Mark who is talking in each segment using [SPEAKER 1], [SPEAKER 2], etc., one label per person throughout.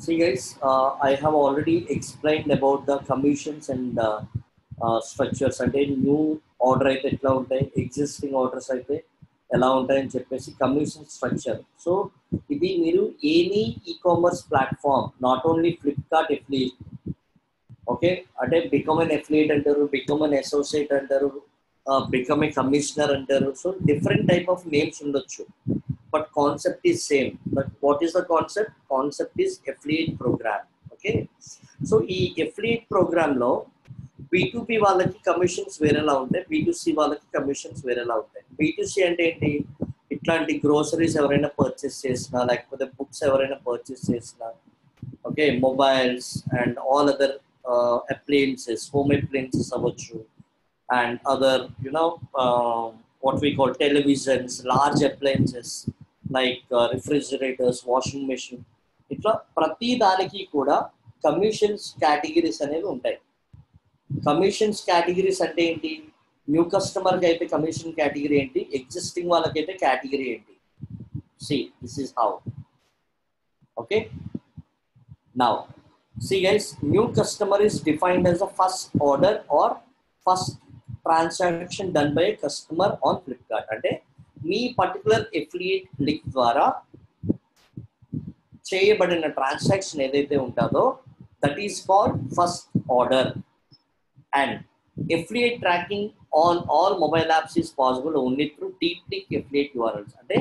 [SPEAKER 1] See guys, I have already explained about the commissions and structures. అంటే new order అయితే ఎట్లా ఉంటాయి, existing orders అయితే ఎలా ఉంటాయని చెప్పేసి కమిషన్ స్ట్రక్చర్. సో ఇది మీరు any e commerce platform, not only Flipkart affiliate, okay, అంటే బికమ్ ఎన్ ఎఫిలియేట్ అంటారు, బికమ్ ఎన్ అసోసియేట్ అంటారు, బికమ్ ఏ కమిషనర్ అంటారు. So different type of names ఉండొచ్చు, but concept is same. But what is the concept? Concept is affiliate program. Okay, so ఈ affiliate program లో B2B వాళ్ళకి commissions వేరేలా ఉంటాయి, B2C వాళ్ళకి commissions వేరేలా ఉంటాయి. B2C అంటే ఏంటి? ఇట్లాంటి గ్రోసరీస్ ఎవరైనా పర్చేస్ చేసినా, లేకపోతే బుక్స్ ఎవరైనా పర్చేస్ చేసినా, okay, mobiles and all other appliances, home appliances అవ్వచ్చు, and other what we call televisions, large appliances like refrigerators, washing machine. ఇట్లా ప్రతి దానికి కూడా కమిషన్స్ కేటగిరీస్ అనేవి ఉంటాయి. కమిషన్స్ కేటగిరీస్ అంటే ఏంటి? న్యూ కస్టమర్కి అయితే కమిషన్ కేటగిరీ ఏంటి, ఎగ్జిస్టింగ్ వాళ్ళకైతే కేటగిరీ ఏంటి. See this is how. Okay, now see guys, new customer is defined as the first order or first transaction done by a customer on Flipkart. అంటే మీ particular affiliate link ద్వారా చేయబడిన transaction ఏదైతే ఉంటుందో that is called first order. And affiliate tracking on all mobile apps is possible only through deep link affiliate URLs. అంటే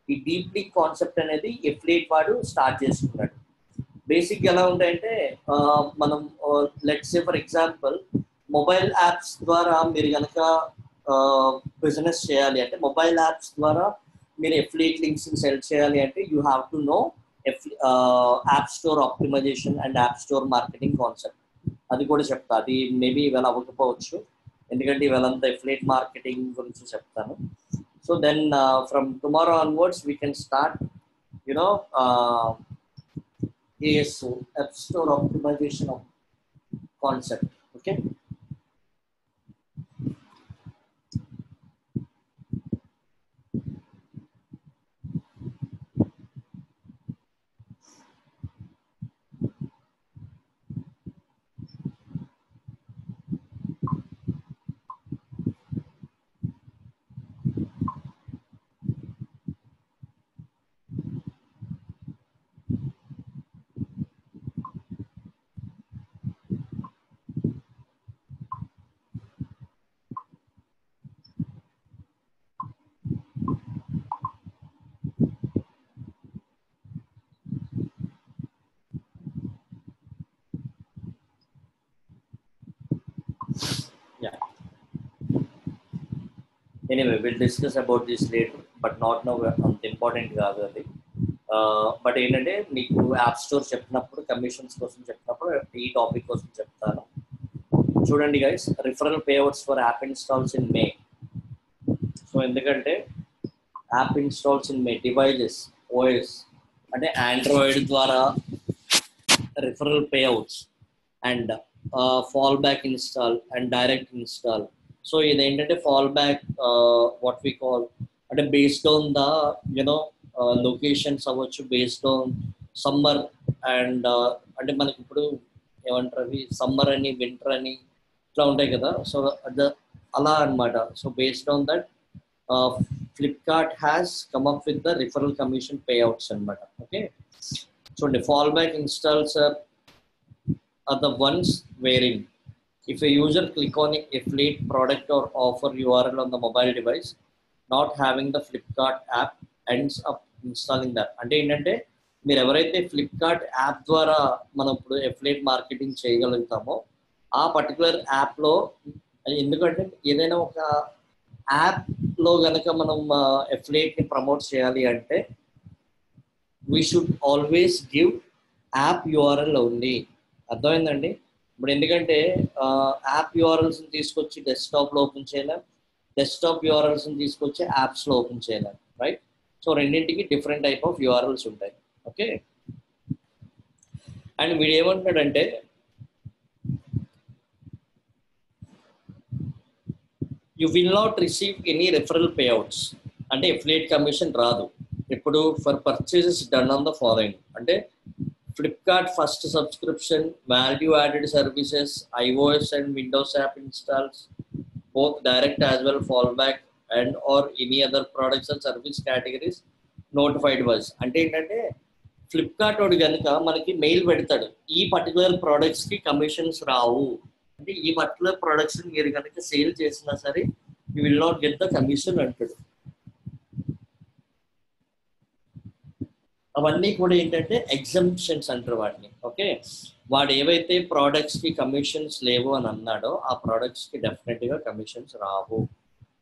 [SPEAKER 1] ఈ deep link concept అనేది affiliate వాడు start చేసుకున్నాడు. బేసిక్ ఎలా ఉంటాయంటే, మనం let's say for example mobile apps ద్వారా మీరు కనుక బిజినెస్ చేయాలి అంటే, మొబైల్ యాప్స్ ద్వారా మీరు ఎఫిలియేట్ లింక్స్ సెల్ చేయాలి అంటే you have to know app store optimization and app store marketing concept. అది కూడా చెప్తా, అది మేబీ ఇవాళ అవ్వకపోవచ్చు, ఎందుకంటే ఇవాళంతా ఎఫిలియేట్ మార్కెటింగ్ గురించి చెప్తాను. So then from tomorrow onwards we can start ASO, app store optimization concept. Okay, anyway will discuss about this later, but not now, అంత ఇంపార్టెంట్ కాదు అది. బట్ ఏంటంటే మీకు యాప్ స్టోర్ చెప్పినప్పుడు, కమిషన్స్ కోసం చెప్పినప్పుడు ఈ టాపిక్ కోసం చెప్తాను. చూడండి guys, referral payouts for app installs in May. So ఎందుకంటే app installs in May devices, OS అంటే ఆండ్రాయిడ్ ద్వారా referral payouts and fallback install and direct install. So ఇదేంటంటే fallback what we call అంటే based on the locations అవ్వచ్చు, based on summer and అంటే మనకి ఇప్పుడు ఏమంటారు అవి, సమ్మర్ అని వింటర్ అని ఇట్లా ఉంటాయి కదా. సో అలా అనమాట. So based on that Flipkart has come up with the referral commission payouts అనమాట. ఓకే, చూడండి, fall back installs are the ones wherein if a user click on a affiliate product or offer URL on the mobile device not having the Flipkart app ends up installing that. అంటే ఏంటంటే మీరు ఎవరైతే Flipkart app ద్వారా మనం ఇప్పుడు affiliate marketing చేయగలుగుతామో ఆ particular యాప్లో, ఎందుకంటే ఏదైనా ఒక యాప్లో కనుక మనం ఎఫిలియేట్ని ప్రమోట్ చేయాలి అంటే we should always give app URL only. అర్థమైందండి? ఇప్పుడు ఎందుకంటే యాప్ యూఆర్ఎల్స్ని తీసుకొచ్చి డెస్క్టాప్లో ఓపెన్ చేయలేం, డెస్క్టాప్ యూఆర్ఎల్స్ని తీసుకొచ్చి యాప్స్లో ఓపెన్ చేయలేం, రైట్? సో రెండింటికి డిఫరెంట్ టైప్ ఆఫ్ యూఆర్ఎల్స్ ఉంటాయి. ఓకే, అండ్ వీడు ఏమంటాడంటే you will not receive any referral payouts, అంటే ఎఫిలియేట్ కమిషన్ రాదు. ఇప్పుడు for purchases done on the following, అంటే Flipkart first subscription, value added services, iOS and Windows app installs, both direct as well fallback and or any other products and service categories notified was. అంటే ఏంటంటే Flipkart వాడు కనుక మనకి mail పెడతాడు, ఈ particular ప్రోడక్ట్స్కి commissions రావు, అంటే ఈ పర్టికులర్ ప్రోడక్ట్స్ మీరు కనుక సేల్ చేసినా సరే you will not get the commission అంటాడు. అవన్నీ కూడా ఏంటంటే ఎగ్జంప్షన్స్ అంటారు వాటిని. ఓకే, వాడు ఏవైతే ప్రోడక్ట్స్కి కమిషన్స్ లేవు అని అన్నాడో ఆ ప్రోడక్ట్స్కి డెఫినెట్గా కమిషన్స్ రావు.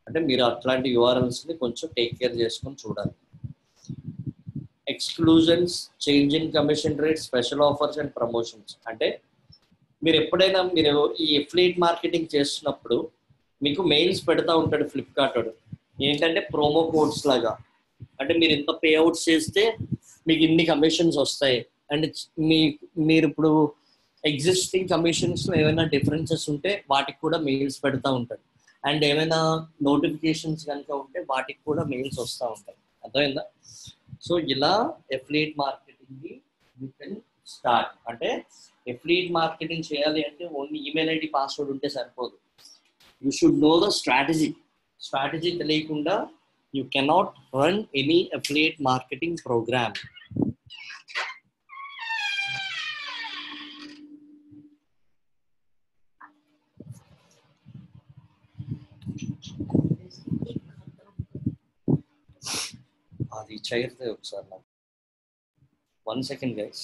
[SPEAKER 1] అంటే మీరు అట్లాంటి యూఆర్ఎల్స్ని కొంచెం టేక్ కేర్ చేసుకొని చూడాలి. Exclusions, change in commission rate, special offers and promotions. అంటే మీరు ఎప్పుడైనా మీరు ఈ ఎఫిలియేట్ మార్కెటింగ్ చేస్తున్నప్పుడు మీకు మెయిల్స్ పెడతా ఉంటాడు ఫ్లిప్కార్ట్ వాడు, ఏంటంటే ప్రోమో కోడ్స్ లాగా. అంటే మీరు ఇంత పే అవుట్స్ చేస్తే మీకు ఇన్ని కమిషన్స్ వస్తాయి, అండ్ మీరు ఇప్పుడు ఎగ్జిస్టింగ్ కమిషన్స్లో ఏమైనా డిఫరెన్సెస్ ఉంటే వాటికి కూడా మెయిల్స్ పెడతా ఉంటాడు, అండ్ ఏమైనా నోటిఫికేషన్స్ కనుక ఉంటే వాటికి కూడా మెయిల్స్ వస్తూ ఉంటాయి. అర్థమైందా? సో ఇలా ఎఫిలియేట్ మార్కెటింగ్ని యూ కెన్ స్టార్ట్. అంటే ఎఫిలియేట్ మార్కెటింగ్ చేయాలి అంటే ఓన్లీ ఈమెయిల్ ఐడి పాస్వర్డ్ ఉంటే సరిపోదు. You should know the strategy. Strategy తెలియకుండా you cannot run any affiliate marketing program. అది చైర్తే ఒకసారి నాకు 1 second guys.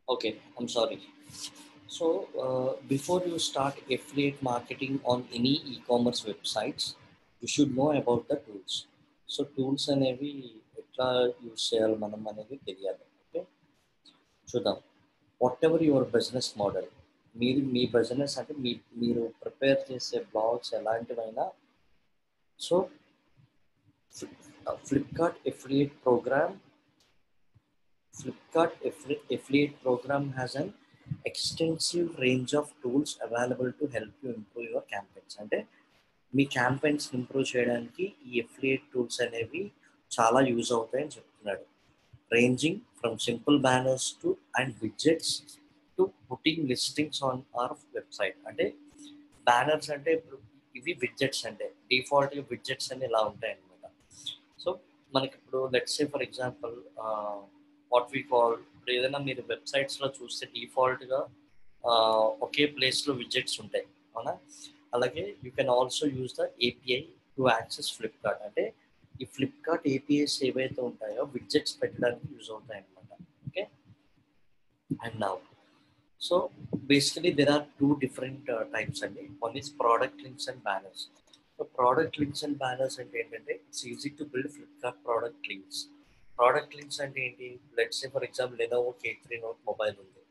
[SPEAKER 1] Okay, I'm sorry. So before you start affiliate marketing on any e-commerce websites, you should know about the tools. So tools అనేవి ఎట్లా use చేయాలి మనం అనేది తెలియాలి. Okay, చూద్దాం. Whatever your business model, మీ బిజినెస్ అంటే మీరు ప్రిపేర్ చేసే బ్లాగ్స్ ఎలాంటివైనా, so Flipkart affiliate program has an extensive range of tools available to help you improve your campaigns. అంటే మీ క్యాంపెయిన్స్ ఇంప్రూవ్ చేయడానికి ఈ ఎఫిలియేట్ టూల్స్ అనేవి చాలా యూజ్ అవుతాయని చెప్తున్నాడు. Ranging from simple banners to and widgets to putting listings on our website. అంటే banners అంటే ఇప్పుడు ఇవి విడ్జెట్స్, అంటే డిఫాల్ట్గా విడ్జెట్స్ అని ఇలా ఉంటాయి అన్నమాట. సో మనకి ఇప్పుడు let's say for example what we call, ఇప్పుడు ఏదైనా మీరు వెబ్సైట్స్లో చూస్తే డిఫాల్ట్గా ఒకే ప్లేస్లో విడ్జెట్స్ ఉంటాయి, అవునా? అలాగే you can also use the API to access Flipkart. అంటే ఈ ఫ్లిప్కార్ట్ ఏపీఐస్ ఏవైతే ఉంటాయో విడ్జెట్స్ పెట్టడానికి యూజ్ అవుతాయి అన్నమాట. Okay, and now so basically there are 2 different types అండి. One is product links and banners. So so product links and banners అంటే ఏంటంటే it's easy to build Flipkart product links. Product links అంటే ఏంటి? Let's say for example Lenovo K3 Note mobile ఉంది.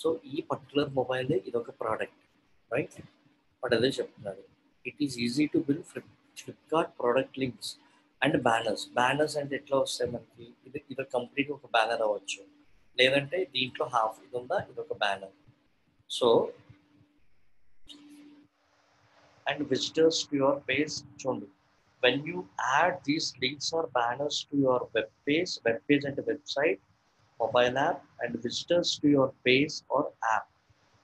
[SPEAKER 1] సో ఈ particular mobile ఇది ఒక ప్రోడక్ట్, రైట్? బట్ అదే చెప్తున్నాను, it is easy to build Flipkart product links and banners. Banners అంటే ఎట్లా వస్తాయి మనకి? ఇది కంప్లీట్ ఒక బ్యానర్ అవ్వచ్చు, లేదంటే దీంట్లో హాఫ్ ఇది ఉందా, ఇది ఒక banner. So and visitors to your page చూడండి, when you add these links or banners to your web page అంటే website, mobile app and visitors to your page or app.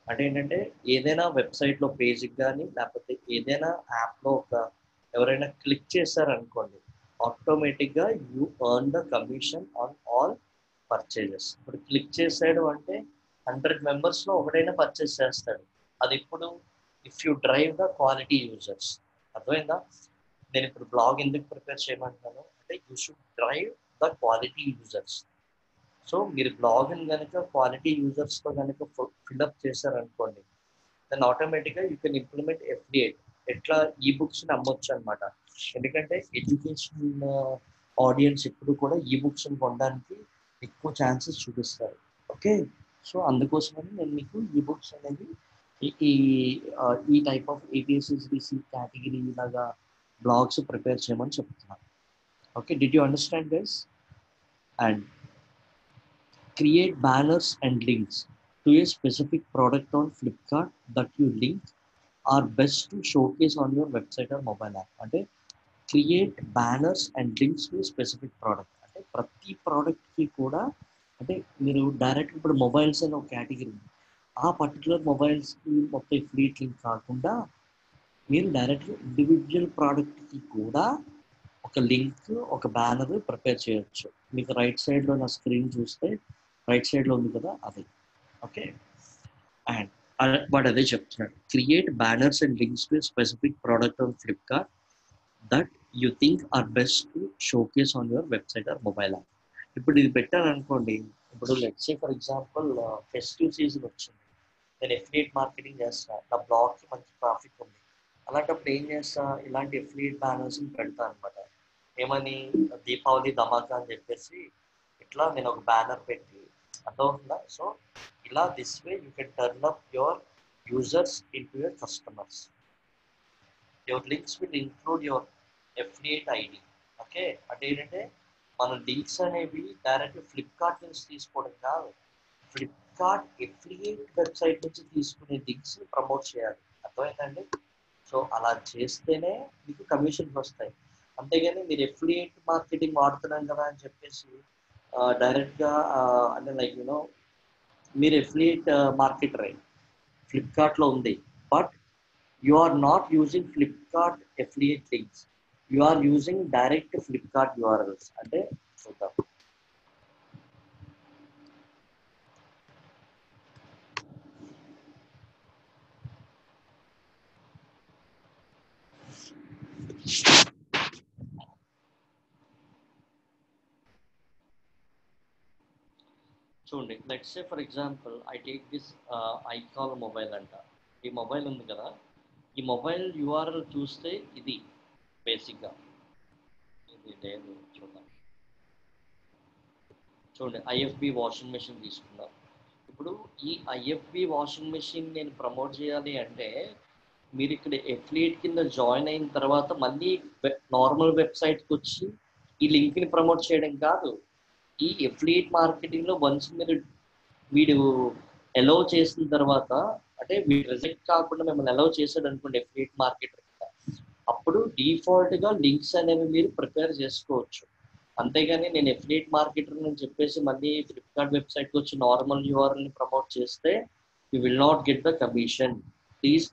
[SPEAKER 1] అంటే ఏంటంటే ఏదైనా వెబ్సైట్లో పేజ్కి కానీ లేకపోతే ఏదైనా యాప్లో ఒక ఎవరైనా క్లిక్ చేశారనుకోండి, ఆటోమేటిక్గా you earn the commission on all purchases. ఇప్పుడు క్లిక్ చేశాడు అంటే 100 మెంబర్స్లో ఒకడైనా పర్చేస్ చేస్తాడు. అది ఇప్పుడు if you drive the quality users. అర్థమైందా? నేను ఇప్పుడు బ్లాగ్ ఎందుకు ప్రిపేర్ చేయమంటున్నాను అంటే you should drive the quality users. So మీరు బ్లాగ్ని కనుక క్వాలిటీ యూజర్స్తో కనుక ఫిల్అప్ చేశారనుకోండి, దెన్ ఆటోమేటిక్గా యూ కెన్ ఇంప్లిమెంట్ ఎఫ్డిఐ. ఎట్లా ఈ బుక్స్ని అమ్మొచ్చు అనమాట. ఎందుకంటే ఎడ్యుకేషన్ ఆడియన్స్ ఇప్పుడు కూడా ఈ బుక్స్ని కొనడానికి ఎక్కువ ఛాన్సెస్ చూపిస్తారు. ఓకే, సో అందుకోసమని నేను మీకు ఈ బుక్స్ అనేవి ఈ టైప్ ఆఫ్ APSSDC కేటగిరీ లాగా బ్లాగ్స్ ప్రిపేర్ చేయమని చెప్తున్నాను. Okay, did you understand guys? And create banners and links to a specific product on Flipkart that you link are best to showcase on your website or mobile app. అంటే create banners and links to specific product. అంటే ప్రతి ప్రోడక్ట్కి కూడా అంటే మీరు direct ఇప్పుడు mobiles అని ఒక కేటగిరీ ఉంది, ఆ పర్టికులర్ మొబైల్స్కి మొత్తం ఫ్లీట్ లింక్ కాకుండా మీరు డైరెక్ట్గా ఇండివిజువల్ ప్రోడక్ట్కి కూడా ఒక లింక్ ఒక బ్యానర్ ప్రిపేర్ చేయొచ్చు. మీకు రైట్ సైడ్లో నా స్క్రీన్ చూస్తే రైట్ సైడ్లో ఉంది కదా, అది. ఓకే, అండ్ వాడు అదే చెప్తున్నాడు, create banners and links to specific product on Flipkart that you think are best to showcase on your website or mobile app. ఇప్పుడు ఇది పెట్టాను అనుకోండి, ఇప్పుడు let's say for example festive season వచ్చింది, నేను ఎఫిలియేట్ మార్కెటింగ్ చేస్తాను, నా బ్లాగ్కి మంచి ట్రాఫిక్ ఉంది, అలాంటప్పుడు ఏం చేస్తా, ఇలాంటి ఎఫిలియేట్ బ్యానర్స్ని పెడతాను అనమాట. ఏమని, దీపావళి ధమాకా అని చెప్పేసి ఇట్లా నేను ఒక బ్యానర్ పెట్టి, అర్థమవుతుందా? సో ఇలా this way you can turn up your users in to your customers. Your links will include your affiliate ID. Okay, అంటే ఏంటంటే మన లింక్స్ అనేవి డైరెక్ట్ ఫ్లిప్కార్ట్ నుంచి తీసుకోవడం కాదు, ఫ్లిప్కార్ట్ ఎఫిలియేట్ వెబ్సైట్ నుంచి తీసుకునే లింక్స్ ప్రమోట్ చేయాలి. అర్థమైందండి? సో అలా చేస్తేనే మీకు కమిషన్స్ వస్తాయి. అంతేగాని మీరు ఎఫిలియేట్ మార్కెటింగ్ వాడుతున్నాం కదా అని చెప్పేసి డైరెక్ట్గా అంటే లైక్ యూనో మీరు ఎఫిలియేట్ మార్కెటరే, ఫ్లిప్కార్ట్లో ఉంది, but you are not using Flipkart affiliate links, you are using direct Flipkart URLs. అంటే చూద్దాం, చూడండి. Let's say for example I take this iKall mobile అంట. ఈ మొబైల్ ఉంది కదా, ఈ మొబైల్ URL చూస్తే ఇది బేసిక్గా ఇది లేదు. చూడండి, IFB వాషింగ్ మెషిన్ తీసుకుందాం. ఇప్పుడు ఈ IFB వాషింగ్ మెషిన్ నేను ప్రమోట్ చేయాలి అంటే మీరు ఇక్కడ ఎఫిలియేట్ కింద జాయిన్ అయిన తర్వాత మళ్ళీ నార్మల్ వెబ్సైట్కి వచ్చి ఈ లింక్ని ప్రమోట్ చేయడం కాదు. ఈ ఎఫిలియేట్ మార్కెటింగ్లో వన్స్ మీరు వీడు అలౌ చేసిన తర్వాత, అంటే వీడు రిజెక్ట్ కాకుండా మిమ్మల్ని అలౌ చేశాడు అనుకోండి ఎఫిలియేట్ మార్కెటర్, అప్పుడు డిఫాల్ట్గా లింక్స్ అనేవి మీరు ప్రిపేర్ చేసుకోవచ్చు. అంతేగాని నేను ఎఫిలియేట్ మార్కెటర్ అని చెప్పేసి మళ్ళీ ఫ్లిప్కార్ట్ వెబ్సైట్కి వచ్చి నార్మల్ URLని ప్రమోట్ చేస్తే you will not get the commission. Please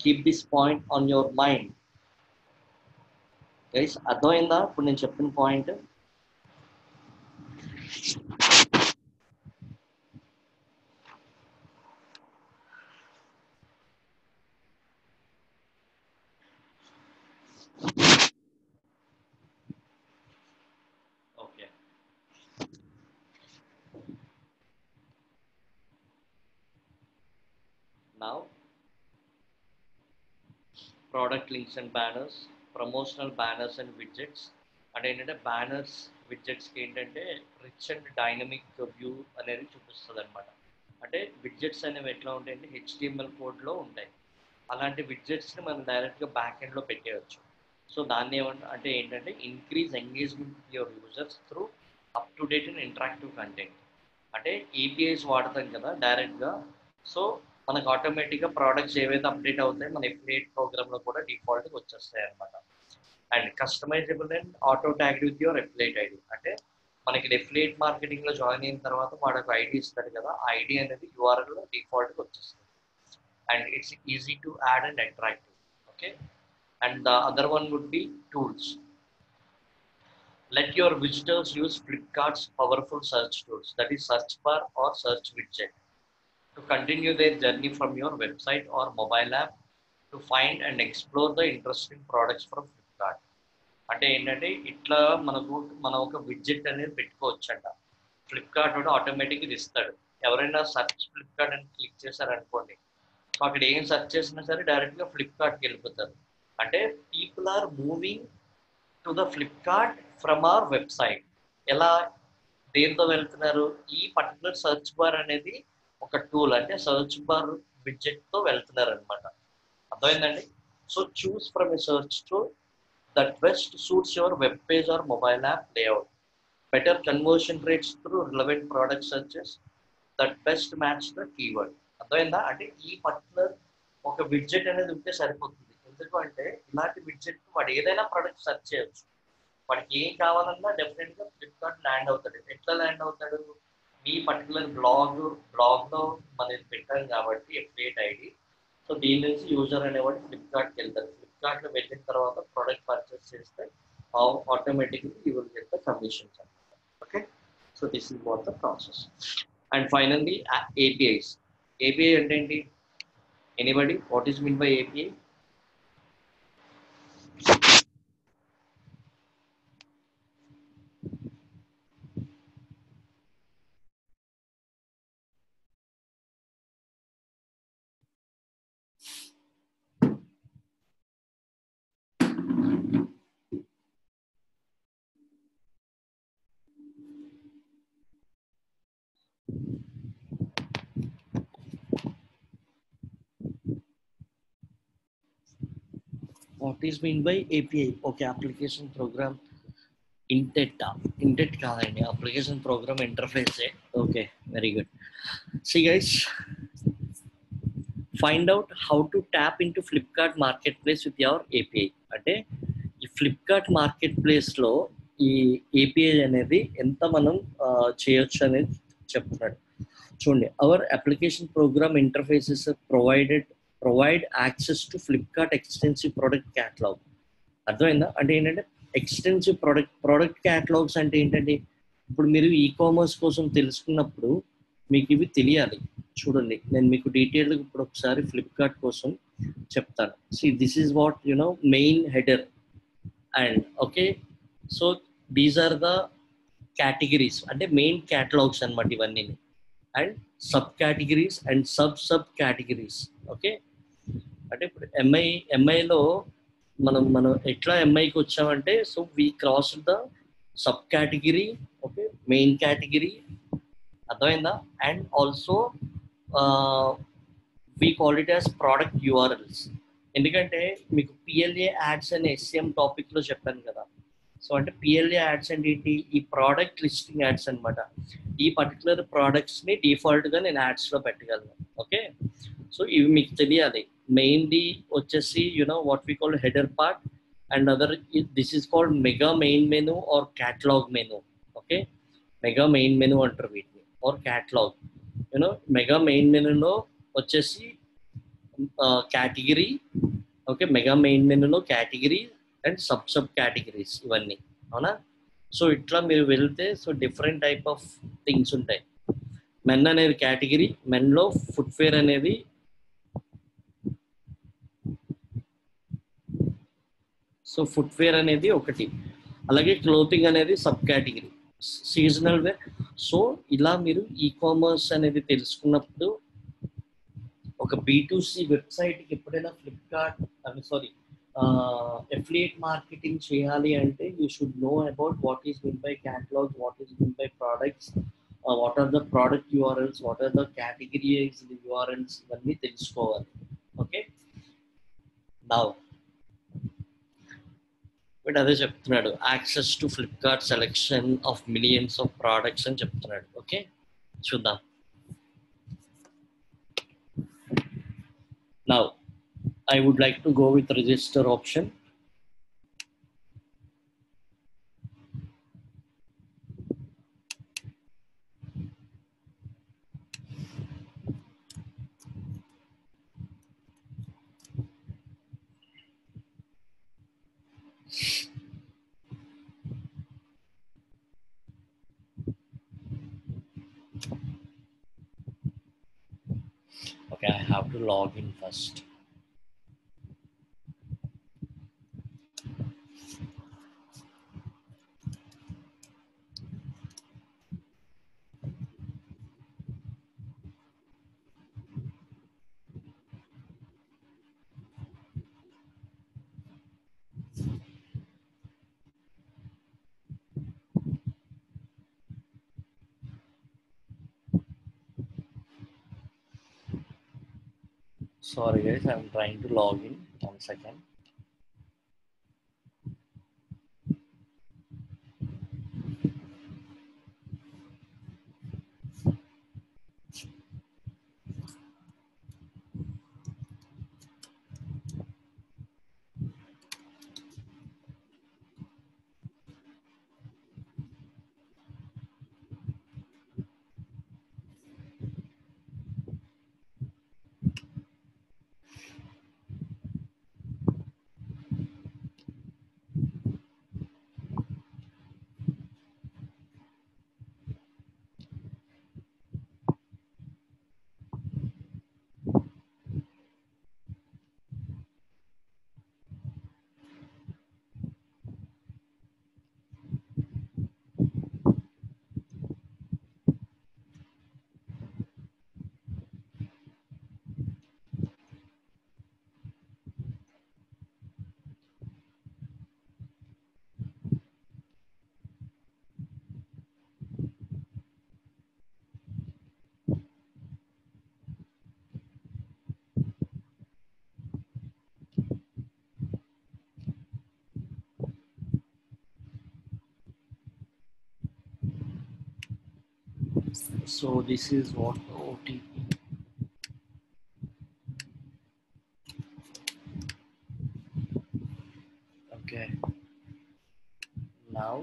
[SPEAKER 1] keep this point on your mind guys. అర్థమైందా ఇప్పుడు నేను చెప్పిన point? Okay, now product links and banners, promotional banners and widgets. అంటే ఏంటంటే బ్యానర్స్ విడ్జెట్స్కి ఏంటంటే రిచ్ అండ్ డైనమిక్ వ్యూ అనేది చూపిస్తుంది అనమాట. అంటే విడ్జెట్స్ అనేవి ఎట్లా ఉంటాయంటే HTML కోడ్లో ఉంటాయి. అలాంటి విడ్జెట్స్ని మనం డైరెక్ట్గా బ్యాక్ ఎండ్లో పెట్టేయచ్చు. సో దాన్ని అంటే ఏంటంటే increase engagement with your users through up to date and interactive content. అంటే ఏపీఐస్ వాడతాం కదా డైరెక్ట్గా. సో మనకు ఆటోమేటిక్గా ప్రోడక్ట్స్ ఏవైతే అప్డేట్ అవుతాయో మన ఎఫిలియేట్ ప్రోగ్రామ్లో కూడా డిఫాల్ట్గా వచ్చేస్తాయి అనమాట. And customisable and auto tagged with your affiliate ID. అంటే మనకి ఎఫిలియేట్ మార్కెటింగ్లో జాయిన్ అయిన తర్వాత వాడు ఐడి ఇస్తాడు కదా, ఆ ఐడి అనేది యూఆర్ఎల్లో డిఫాల్ట్గా వచ్చేస్తుంది. And it's easy to add and attractive. Okay, and the other one would be tools. Let your visitors use Flipkart's powerful search tools, that is search bar or search widget, to continue their journey from your website or mobile app to find and explore the interesting products from Flipkart. అంటే ఏంటంటే ఇట్లా మనం ఒక widget అనేది పెట్టుకోవచ్చంట. Flipkart కూడా ఆటోమేటిక్గా ఇస్తాడు. ఎవరైనా సర్చ్ ఫ్లిప్కార్ట్ అని క్లిక్ చేశారనుకోండి, సో అక్కడ ఏం సెర్చ్ చేసినా సరే డైరెక్ట్గా ఫ్లిప్కార్ట్కి వెళ్ళిపోతారు. అంటే people are moving to the Flipkart from our website. ఎలా దేంతో వెళ్తున్నారు? ఈ పర్టికులర్ సర్చ్ బార్ అనేది ఒక టూల్, అంటే సర్చ్ బార్ విడ్జెట్తో వెళ్తున్నారు అనమాట. అర్థమైందండి? So choose from a search tool that best suits your web page or mobile app layout. Better conversion rates through relevant product searches that best match the keyword. అర్థమైందా? అంటే ఈ particular ఒక widget అనేది ఉంటే సరిపోతుంది. ఎందుకంటే ఇలాంటి విడ్జెట్ వాడు ఏదైనా ప్రోడక్ట్ సెర్చ్ చేయొచ్చు. వాడికి ఏం కావాలన్నా డెఫినెట్గా ఫ్లిప్కార్ట్ ల్యాండ్ అవుతాడు. ఎట్లా ల్యాండ్ అవుతాడు? మీ పర్టికులర్ బ్లాగ్లో మనం పెట్టాం కాబట్టి ఎఫిలియేట్ ఐడి. సో దీని నుంచి యూజర్ అనేవాడు ఫ్లిప్కార్ట్కి వెళ్తారు. ఫ్లిప్కార్ట్లో వెళ్ళిన తర్వాత ప్రోడక్ట్ పర్చేస్ చేస్తే automatically you will get the commissions అనమాట. Okay, so this is what the process. And finally APIs. API అంటే ఏంటి? Anybody what is mean by API? What is mean by API? Okay, application program intent కాదండి, application program interface. Okay, very good. See guys, find out how to tap into Flipkart marketplace with your API. అంటే ఈ Flipkart market ప్లేస్లో ఈ API అనేది ఎంత మనం చేయొచ్చు అనేది చెప్తున్నాడు. చూడండి, our application program interfaces provide access to Flipkart extensive product catalogue. అర్థమైందా? అంటే ఏంటంటే ఎక్స్టెన్సివ్ ప్రొడక్ట్ క్యాటలాగ్స్ అంటే ఏంటంటే, ఇప్పుడు మీరు కామర్స్ కోసం తెలుసుకున్నప్పుడు మీకు ఇవి తెలియాలి. చూడండి, నేను మీకు డీటెయిల్గా ఇప్పుడు ఒకసారి ఫ్లిప్కార్ట్ కోసం చెప్తాను. This is what main header. And okay, so these are the categories, అంటే మెయిన్ క్యాటలాగ్స్ అనమాట ఇవన్నీ. And sub categories and sub categories. Okay, అంటే ఇప్పుడు ఎంఐలో మనం ఎట్లా ఎంఐకి వచ్చామంటే, so we cross the subcategory. Okay, main category. అర్థమైందా? And also we call it as product URLs. ఎందుకంటే మీకు PLA యాడ్స్ అనే SCM టాపిక్లో చెప్పాను కదా. సో అంటే PLA యాడ్స్ అంటే ఏంటి? ఈ ప్రోడక్ట్ లిస్టింగ్ యాడ్స్ అనమాట. ఈ పర్టికులర్ ప్రోడక్ట్స్ని డిఫాల్ట్గా నేను యాడ్స్లో పెట్టగలను. ఓకే, సో ఇవి మీకు తెలియాలి. మెయిన్లీ వచ్చేసి what we call header part and other. This is called mega main menu or catalogue menu. Okay, mega main menu అంటారు వీటిని, ఆర్ క్యాటలాగ్. మెగా మెయిన్ మెనూలో వచ్చేసి కేటగిరీ. ఓకే, మెగా మెయిన్ మెనూలో category and sub categories ఇవన్నీ. అవునా? So ఇట్లా మీరు వెళ్తే so different type of things ఉంటాయి. మెన్ అనేది కేటగిరీ, మెన్లో ఫుట్వేర్ అనేది, సో ఫుట్వేర్ అనేది ఒకటి. అలాగే క్లోతింగ్ అనేది sub category, seasonal wear. So ఇలా మీరు కామర్స్ అనేది తెలుసుకున్నప్పుడు ఒక B2C వెబ్సైట్కి ఎప్పుడైనా Flipkart affiliate marketing cheyali ante you should know about what is meant by catalog, what is meant by products, what are the product URLs, what are the categories URLs, ఇవన్నీ తెలుసుకోవాలి. Okay, now but అదే చెప్తున్నాడు, access to Flipkart selection of millions of products అని చెప్తున్నాడు. Okay, చూద్దాం. Now I would like to go with register option. Okay, I have to log in first. Sorry guys, I'm trying to log in. 1 second. So this is what OTP. Okay, now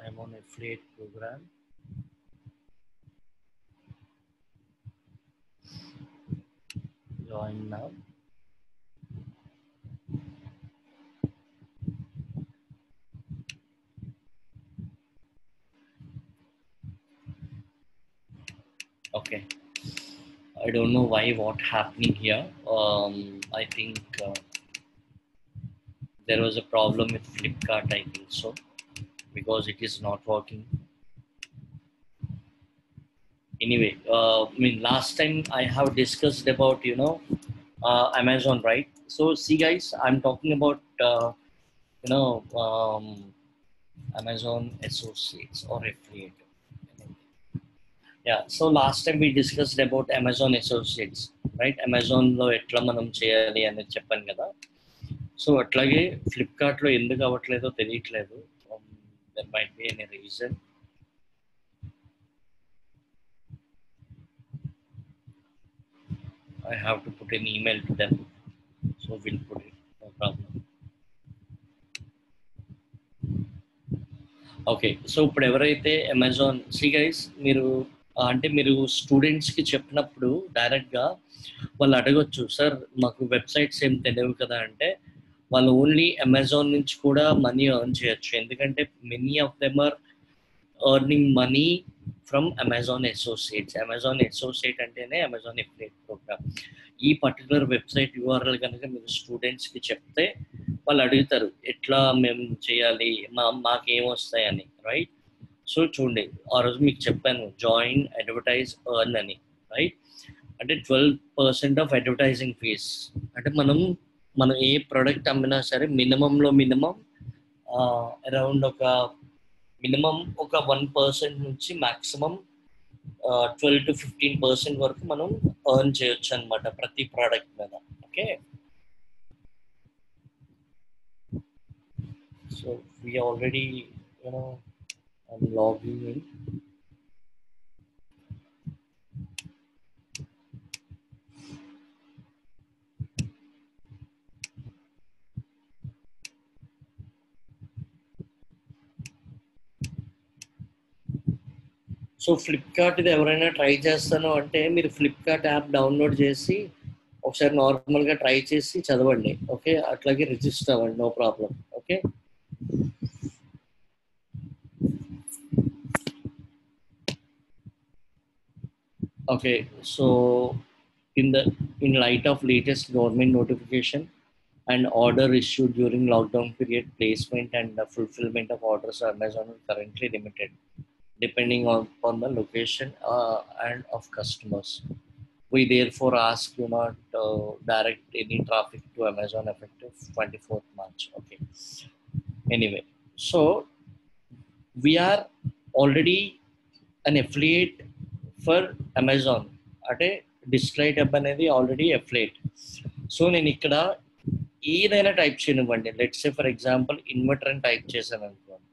[SPEAKER 1] I'm on affiliate program. Join now. Okay, I don't know why what happening here. I think there was a problem with Flipkart, I think so, because it is not working. Anyway, I mean, last time I have discussed about, Amazon, right? So see guys, I'm talking about, Amazon associates or affiliate. Yeah, so last time we discussed about Amazon associates, right? Amazon lo etla manam cheyali ani cheppanu kada. So atlage Flipkart lo enduku avatledo teliyట్లేదు. There might be any reason. I have to put an email to them, so we'll put it, no problem. Okay, so ఇప్పుడు ఎవరైతే Amazon, see guys, మీరు అంటే మీరు స్టూడెంట్స్కి చెప్పినప్పుడు డైరెక్ట్గా వాళ్ళు అడగొచ్చు, సార్ మాకు వెబ్సైట్స్ ఏం తెలియవు కదా అంటే, వాళ్ళు ఓన్లీ అమెజాన్ నుంచి కూడా మనీ ఎర్న్ చేయొచ్చు. ఎందుకంటే many of them are earning money from Amazon associates. Amazon associate అంటేనే అమెజాన్ ఎఫిలియేట్ ప్రోగ్రామ్. ఈ పర్టికులర్ వెబ్సైట్ యూఆర్ఎల్ కనుక మీరు స్టూడెంట్స్కి చెప్తే వాళ్ళు అడుగుతారు ఎట్లా మేము చేయాలి, మాకేమొస్తాయని, రైట్? సో చూడండి, ఆ రోజు మీకు చెప్పాను జాయిన్, అడ్వర్టైజ్, ఎర్న్ అని, రైట్? అంటే 12% ఆఫ్ అడ్వర్టైజింగ్ ఫీస్. అంటే మనం మనం ఏ ప్రోడక్ట్ అమ్మినా సరే మినిమంలో మినిమం అరౌండ్ మినిమం ఒక 1% నుంచి మాక్సిమం 12 to 15% వరకు మనం ఎర్న్ చేయొచ్చు అనమాట ప్రతి ప్రోడక్ట్ మీద. Okay, so we already, I'm logging in. So Flipkart ఇది ఎవరైనా ట్రై చేస్తాను అంటే మీరు ఫ్లిప్కార్ట్ యాప్ డౌన్లోడ్ చేసి ఒకసారి నార్మల్గా ట్రై చేసి చదవండి. ఓకే, అట్లాగే రిజిస్టర్ అవ్వండి, no problem. Okay, okay. So in light of latest government notification and order issued during lockdown period, placement and the fulfillment of orders on Amazon are currently limited depending upon the location and of customers. We therefore ask you not direct any traffic to Amazon effective 24th March. Okay. Anyway, so we are already an affiliate for Amazon. అంటే డిస్ట్రైట్ up అనేది already affiliate. So నేను ఇక్కడ ఏదైనా type చేయనివ్వండి, let's say for example inverter అని type చేశాను అనుకోండి,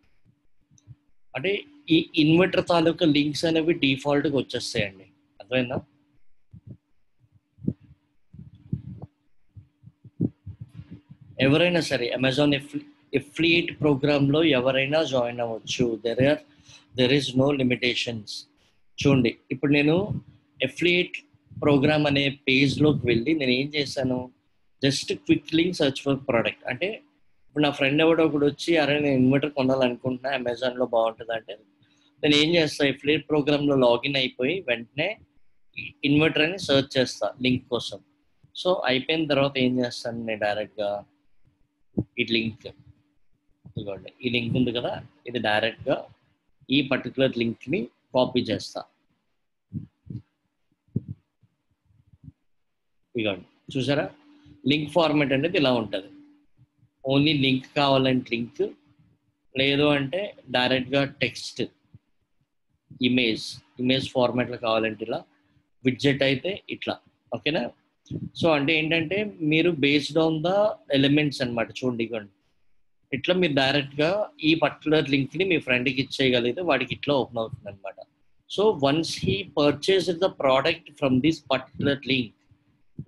[SPEAKER 1] అంటే ఈ ఇన్వర్టర్ తాలూకా లింక్స్ అనేవి డిఫాల్ట్గా వచ్చేస్తాయండి. అర్థమైందా? ఎవరైనా సరే అమెజాన్ ఎఫిలియేట్ ప్రోగ్రామ్లో ఎవరైనా జాయిన్ అవ్వచ్చు. There is no limitations. చూడండి, ఇప్పుడు నేను ఎఫిలియేట్ ప్రోగ్రామ్ అనే పేజ్లోకి వెళ్ళి నేను ఏం చేశాను, just quick link search for product. అంటే ఇప్పుడు నా ఫ్రెండ్ ఎవడో ఒకటి వచ్చి అరే నేను ఇన్వర్టర్ కొనాలనుకుంటున్నా అమెజాన్లో బాగుంటుంది అంటే నేను ఏం చేస్తాను, ఎఫిలియేట్ ప్రోగ్రామ్లో లాగిన్ అయిపోయి వెంటనే ఇన్వర్టర్ అని సర్చ్ చేస్తా లింక్ కోసం. సో అయిపోయిన తర్వాత ఏం చేస్తాను, నేను డైరెక్ట్గా ఈ లింక్, ఇదిగోండి ఈ లింక్ ఉంది కదా, ఇది డైరెక్ట్గా ఈ పర్టికులర్ లింక్ని కాపీ చేస్తా. ఇదిగోండి చూసారా, లింక్ ఫార్మాట్ అనేది ఇలా ఉంటుంది. ఓన్లీ లింక్ కావాలంటే లింక్, లేదు అంటే డైరెక్ట్గా టెక్స్ట్ ఇమేజ్ ఫార్మాట్లో కావాలంటే ఇలా, విడ్జెట్ అయితే ఇట్లా. ఓకేనా? సో అంటే ఏంటంటే మీరు బేస్డ్ ఆన్ ద ఎలిమెంట్స్ అనమాట. చూడండి ఇవ్వండి, ఇట్లా మీరు డైరెక్ట్గా ఈ పర్టికులర్ లింక్ని మీ ఫ్రెండ్కి ఇచ్చేయగలిగితే వాడికి ఇట్లా ఓపెన్ అవుతుంది అనమాట. So once he purchase the product from this particular link,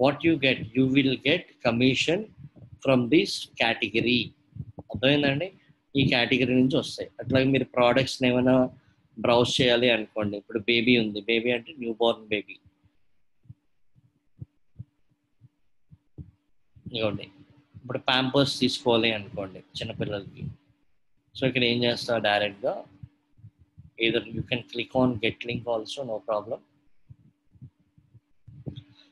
[SPEAKER 1] what you get, you will get commission from this category. అర్థమైందండి? ఈ కేటగిరీ నుంచి వస్తాయి. అట్లాగే మీరు ప్రోడక్ట్స్ని ఏమైనా బ్రౌజ్ చేయాలి అనుకోండి, ఇప్పుడు బేబీ ఉంది, బేబీ అంటే న్యూ బోర్న్ బేబీ, ఇవ్వండి. ఇప్పుడు ప్యాంపర్స్ తీసుకోవాలి అనుకోండి చిన్నపిల్లలకి, సో ఇక్కడ ఏం చేస్తా, డైరెక్ట్గా either you can click on get link also, no problem.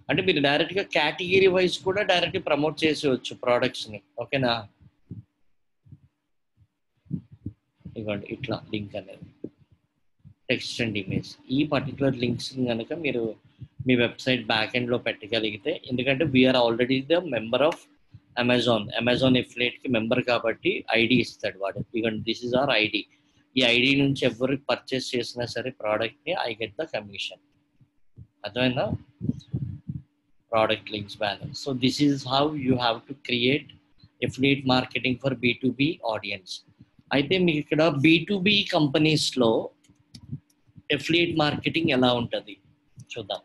[SPEAKER 1] అంటే మీరు డైరెక్ట్గా కేటగిరీ వైజ్ కూడా డైరెక్ట్ ప్రమోట్ చేసేవచ్చు ప్రోడక్ట్స్ని. ఓకేనా? ఇవ్వండి ఇట్లా లింక్ అనేది టెక్స్ట్ అండ్ ఇమేజ్. ఈ పర్టికులర్ లింక్స్ కనుక మీరు మీ వెబ్సైట్ బ్యాక్ ఎండ్లో పెట్టగలిగితే, ఎందుకంటే we are already the member of Amazon ఎఫిలియేట్కి మెంబర్ కాబట్టి ఐడి ఇస్తాడు వాడు. ఇవ్వండి దిస్ ఇస్ అవర్ ఐడి. ఈ ఐడి నుంచి ఎవరు పర్చేస్ చేసినా సరే ప్రోడక్ట్ని ఐ గెట్ ద కమిషన్. అర్థమైందా? Product links balance. So this is how you have to create affiliate marketing for B2B audience. అయితే మీకు ఇక్కడ B2B కంపెనీస్లో ఎఫిలియేట్ మార్కెటింగ్ ఎలా ఉంటుంది చూద్దాం.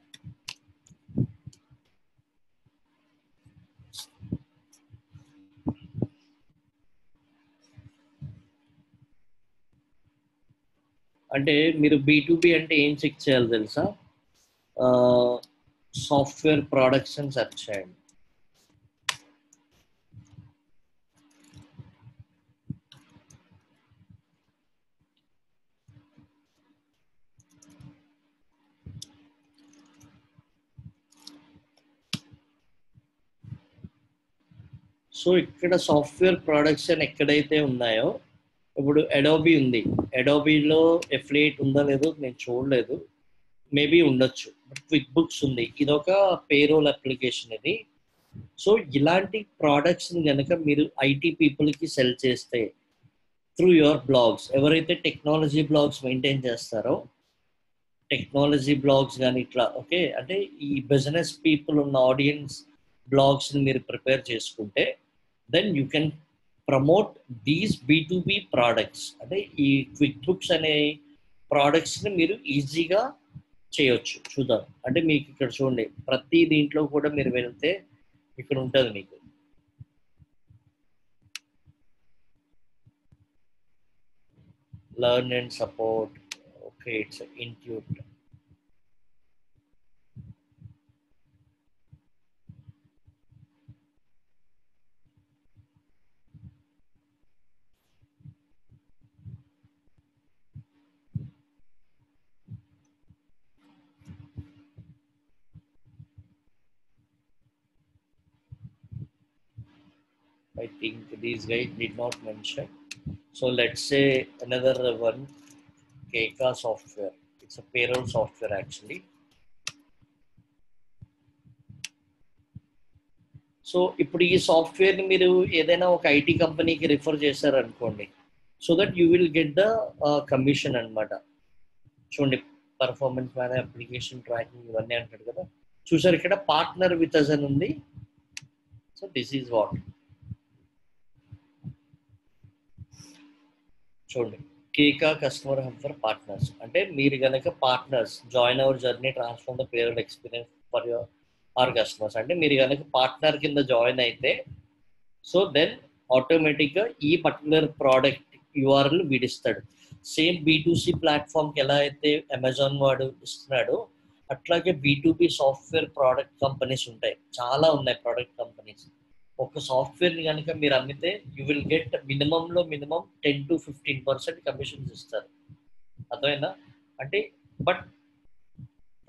[SPEAKER 1] అంటే మీరు B2B అంటే ఏం చెక్ చేయాలి తెలుసా? సాఫ్ట్వేర్ ప్రోడక్ట్స్ అని సెర్చ్ చేయండి. సో ఇక్కడ సాఫ్ట్వేర్ ప్రొడక్ట్స్ అని ఎక్కడైతే ఉన్నాయో, ఇప్పుడు అడోబీ ఉంది, అడోబీలో ఎఫిలియేట్ ఉందో లేదో నేను చూడలేదు, మేబీ ఉండొచ్చు. బట్ క్విక్ బుక్స్ ఉంది, ఇదొక పేరోల్ అప్లికేషన్. ఇది సో ఇలాంటి ప్రోడక్ట్స్ని కనుక మీరు ఐటీ పీపుల్కి సెల్ చేస్తే త్రూ యువర్ బ్లాగ్స్, ఎవరైతే టెక్నాలజీ బ్లాగ్స్ మెయింటైన్ చేస్తారో టెక్నాలజీ బ్లాగ్స్ కానీ ఇట్లా ఓకే అంటే ఈ బిజినెస్ పీపుల్ ఉన్న ఆడియన్స్ బ్లాగ్స్ని మీరు ప్రిపేర్ చేసుకుంటే then you can promote these be products. అంటే ఈ క్విక్ బుక్స్ అనే ప్రోడక్ట్స్ని మీరు ఈజీగా చేయొచ్చు. చూద్దాం అంటే మీకు ఇక్కడ చూడండి, ప్రతి దీంట్లో కూడా మీరు వెళ్తే ఇక్కడ ఉంటుంది మీకు learn and support. Okay, it's Intuit. I think these guys did not mention. So let's say another one, Keka software. It's a payroll software actually. So ఇప్పుడు ఈ సాఫ్ట్వేర్ని మీరు ఏదైనా ఒక ఐటీ కంపెనీకి రిఫర్ చేశారనుకోండి, so that you will get the commission అనమాట. చూడండి, పర్ఫార్మెన్స్ మేనేజ్, అప్లికేషన్ ట్రాకింగ్ ఇవన్నీ అంటాడు కదా. చూసారు ఇక్కడ పార్ట్నర్ విత్ అస్ అని ఉంది. సో దిస్ ఈజ్ వాట్, చూడండి, Keka customer hub for partners. అంటే మీరు కనుక partners join our journey transform the payroll experience for your or customers, అంటే మీరు కనుక పార్ట్నర్ కింద జాయిన్ అయితే సో దెన్ ఆటోమేటిక్గా ఈ పర్టికులర్ ప్రోడక్ట్ యూఆర్ఎల్ వీడిస్తాడు. సేమ్ బీ2సి ప్లాట్ఫామ్కి ఎలా అయితే అమెజాన్ వాడు ఇస్తున్నాడో అట్లాగే బీ2బి సాఫ్ట్వేర్ ప్రోడక్ట్ కంపెనీస్ ఉంటాయి, చాలా ఉన్నాయి ప్రోడక్ట్ కంపెనీస్. ఒక సాఫ్ట్వేర్ని కనుక మీరు అమ్మితే you will get minimum 10-15% commissions ఇస్తారు. అర్థమైందా? అంటే బట్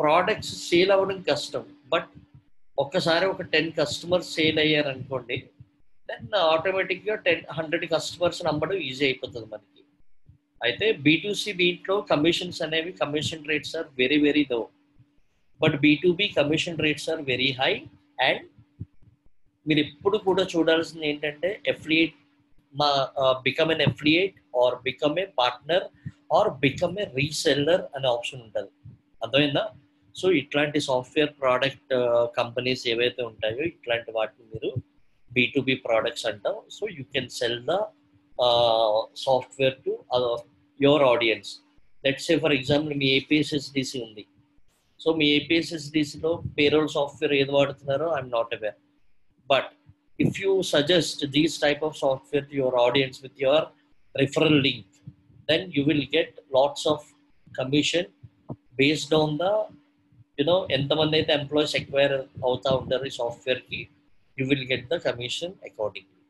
[SPEAKER 1] ప్రోడక్ట్స్ సేల్ అవ్వడం కష్టం. బట్ ఒక్కసారి ఒక 10 కస్టమర్స్ సేల్ అయ్యారనుకోండి, దెన్ ఆటోమేటిక్గా 100 కస్టమర్స్ నమ్మడం ఈజీ అయిపోతుంది మనకి. అయితే బీ2సి దీంట్లో కమిషన్స్ అనేవి, commission rates are very very low, but B2B commission rates are very high. And మీరు ఎప్పుడు కూడా చూడాల్సింది ఏంటంటే affiliate, become an affiliate or become a partner or become a reseller అనే ఆప్షన్ ఉంటుంది. అర్థమైందా? సో ఇట్లాంటి సాఫ్ట్వేర్ ప్రోడక్ట్ కంపెనీస్ ఏవైతే ఉంటాయో ఇట్లాంటి వాటిని మీరు బీ2బి ప్రోడక్ట్స్ అంటాం. So you can sell the software to your audience. Let's say for example మీ ఏపీఎస్ఎస్డిసి ఉంది. సో మీ ఏపీఎస్ఎస్డిసిలో పేరోల్ సాఫ్ట్వేర్ ఏది వాడుతున్నారో I'm not aware. But if you suggest these type of software to your audience with your referral link, then you will get lots of commission based on the, ఎంతమంది అయితే employees acquire అవుతా ఉంటారు ఈ సాఫ్ట్వేర్కి, you will get the commission accordingly.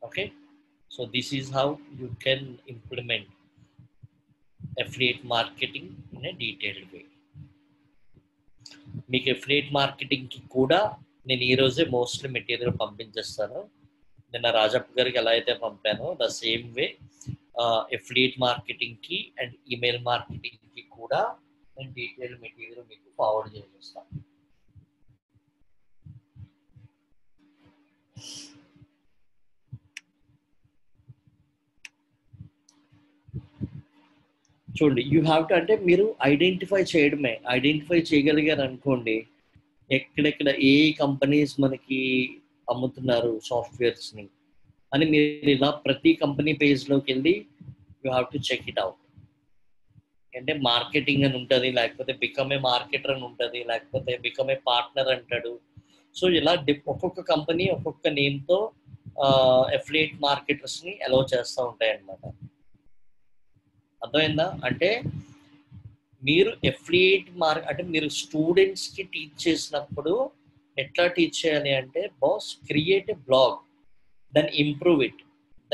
[SPEAKER 1] Okay, so this is how you can implement affiliate marketing in a detailed way. మీకు affiliate మార్కెటింగ్కి కూడా నేను ఈరోజే mostly material పంపించేస్తాను. నిన్న రాజప్ప గారికి ఎలా అయితే పంపానో ద సేమ్ వే ఎఫిలియేట్ మార్కెటింగ్కి అండ్ ఈమెయిల్ మార్కెటింగ్కి కూడా నేను డీటెయిల్ మెటీరియల్ మీకు ఫార్వర్డ్ చేస్తాను. చూడండి, యూ హ్యావ్ టు, అంటే మీరు ఐడెంటిఫై చేయగలిగారు అనుకోండి ఎక్కడెక్కడ ఏ కంపెనీస్ మనకి అమ్ముతున్నారు సాఫ్ట్వేర్స్ని అని. మీరు ఇలా ప్రతి కంపెనీ పేజ్లోకి వెళ్ళి you have to check it out. అంటే మార్కెటింగ్ అని ఉంటుంది, లేకపోతే బికమ్ ఏ మార్కెటర్ అని ఉంటుంది, లేకపోతే బికమ్ ఏ పార్ట్నర్ అంటాడు. సో ఇలా ఒక్కొక్క కంపెనీ ఒక్కొక్క నేమ్తో అఫిలియేట్ మార్కెటర్స్ని అలౌ చేస్తూ ఉంటాయి అన్నమాట. అర్థమైందా? అంటే మీరు అఫిలియేట్ అంటే మీరు స్టూడెంట్స్కి టీచ్ చేసినప్పుడు ఎట్లా టీచ్ చేయాలి అంటే, boss create a blog, then improve it,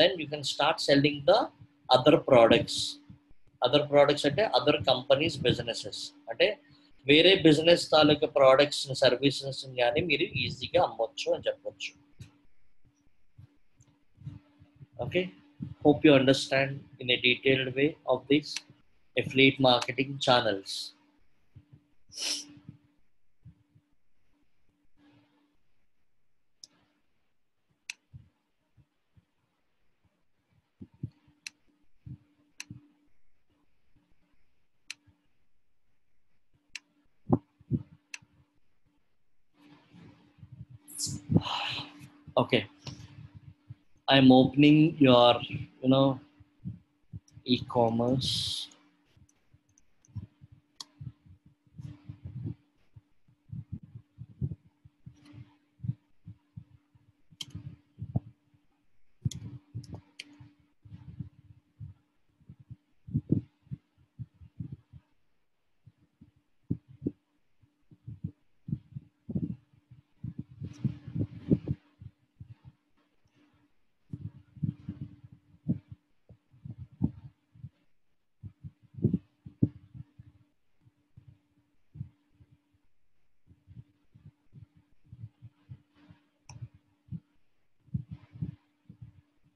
[SPEAKER 1] then you can start selling the other products అంటే అదర్ కంపెనీస్ బిజినెసెస్. అంటే వేరే బిజినెస్ తాలూకా ప్రోడక్ట్స్ సర్వీసెస్ కానీ మీరు ఈజీగా అమ్మొచ్చు అని చెప్పొచ్చు. Okay, hope you understand in a detailed way of these affiliate marketing channels. Okay, I'm opening your, e-commerce.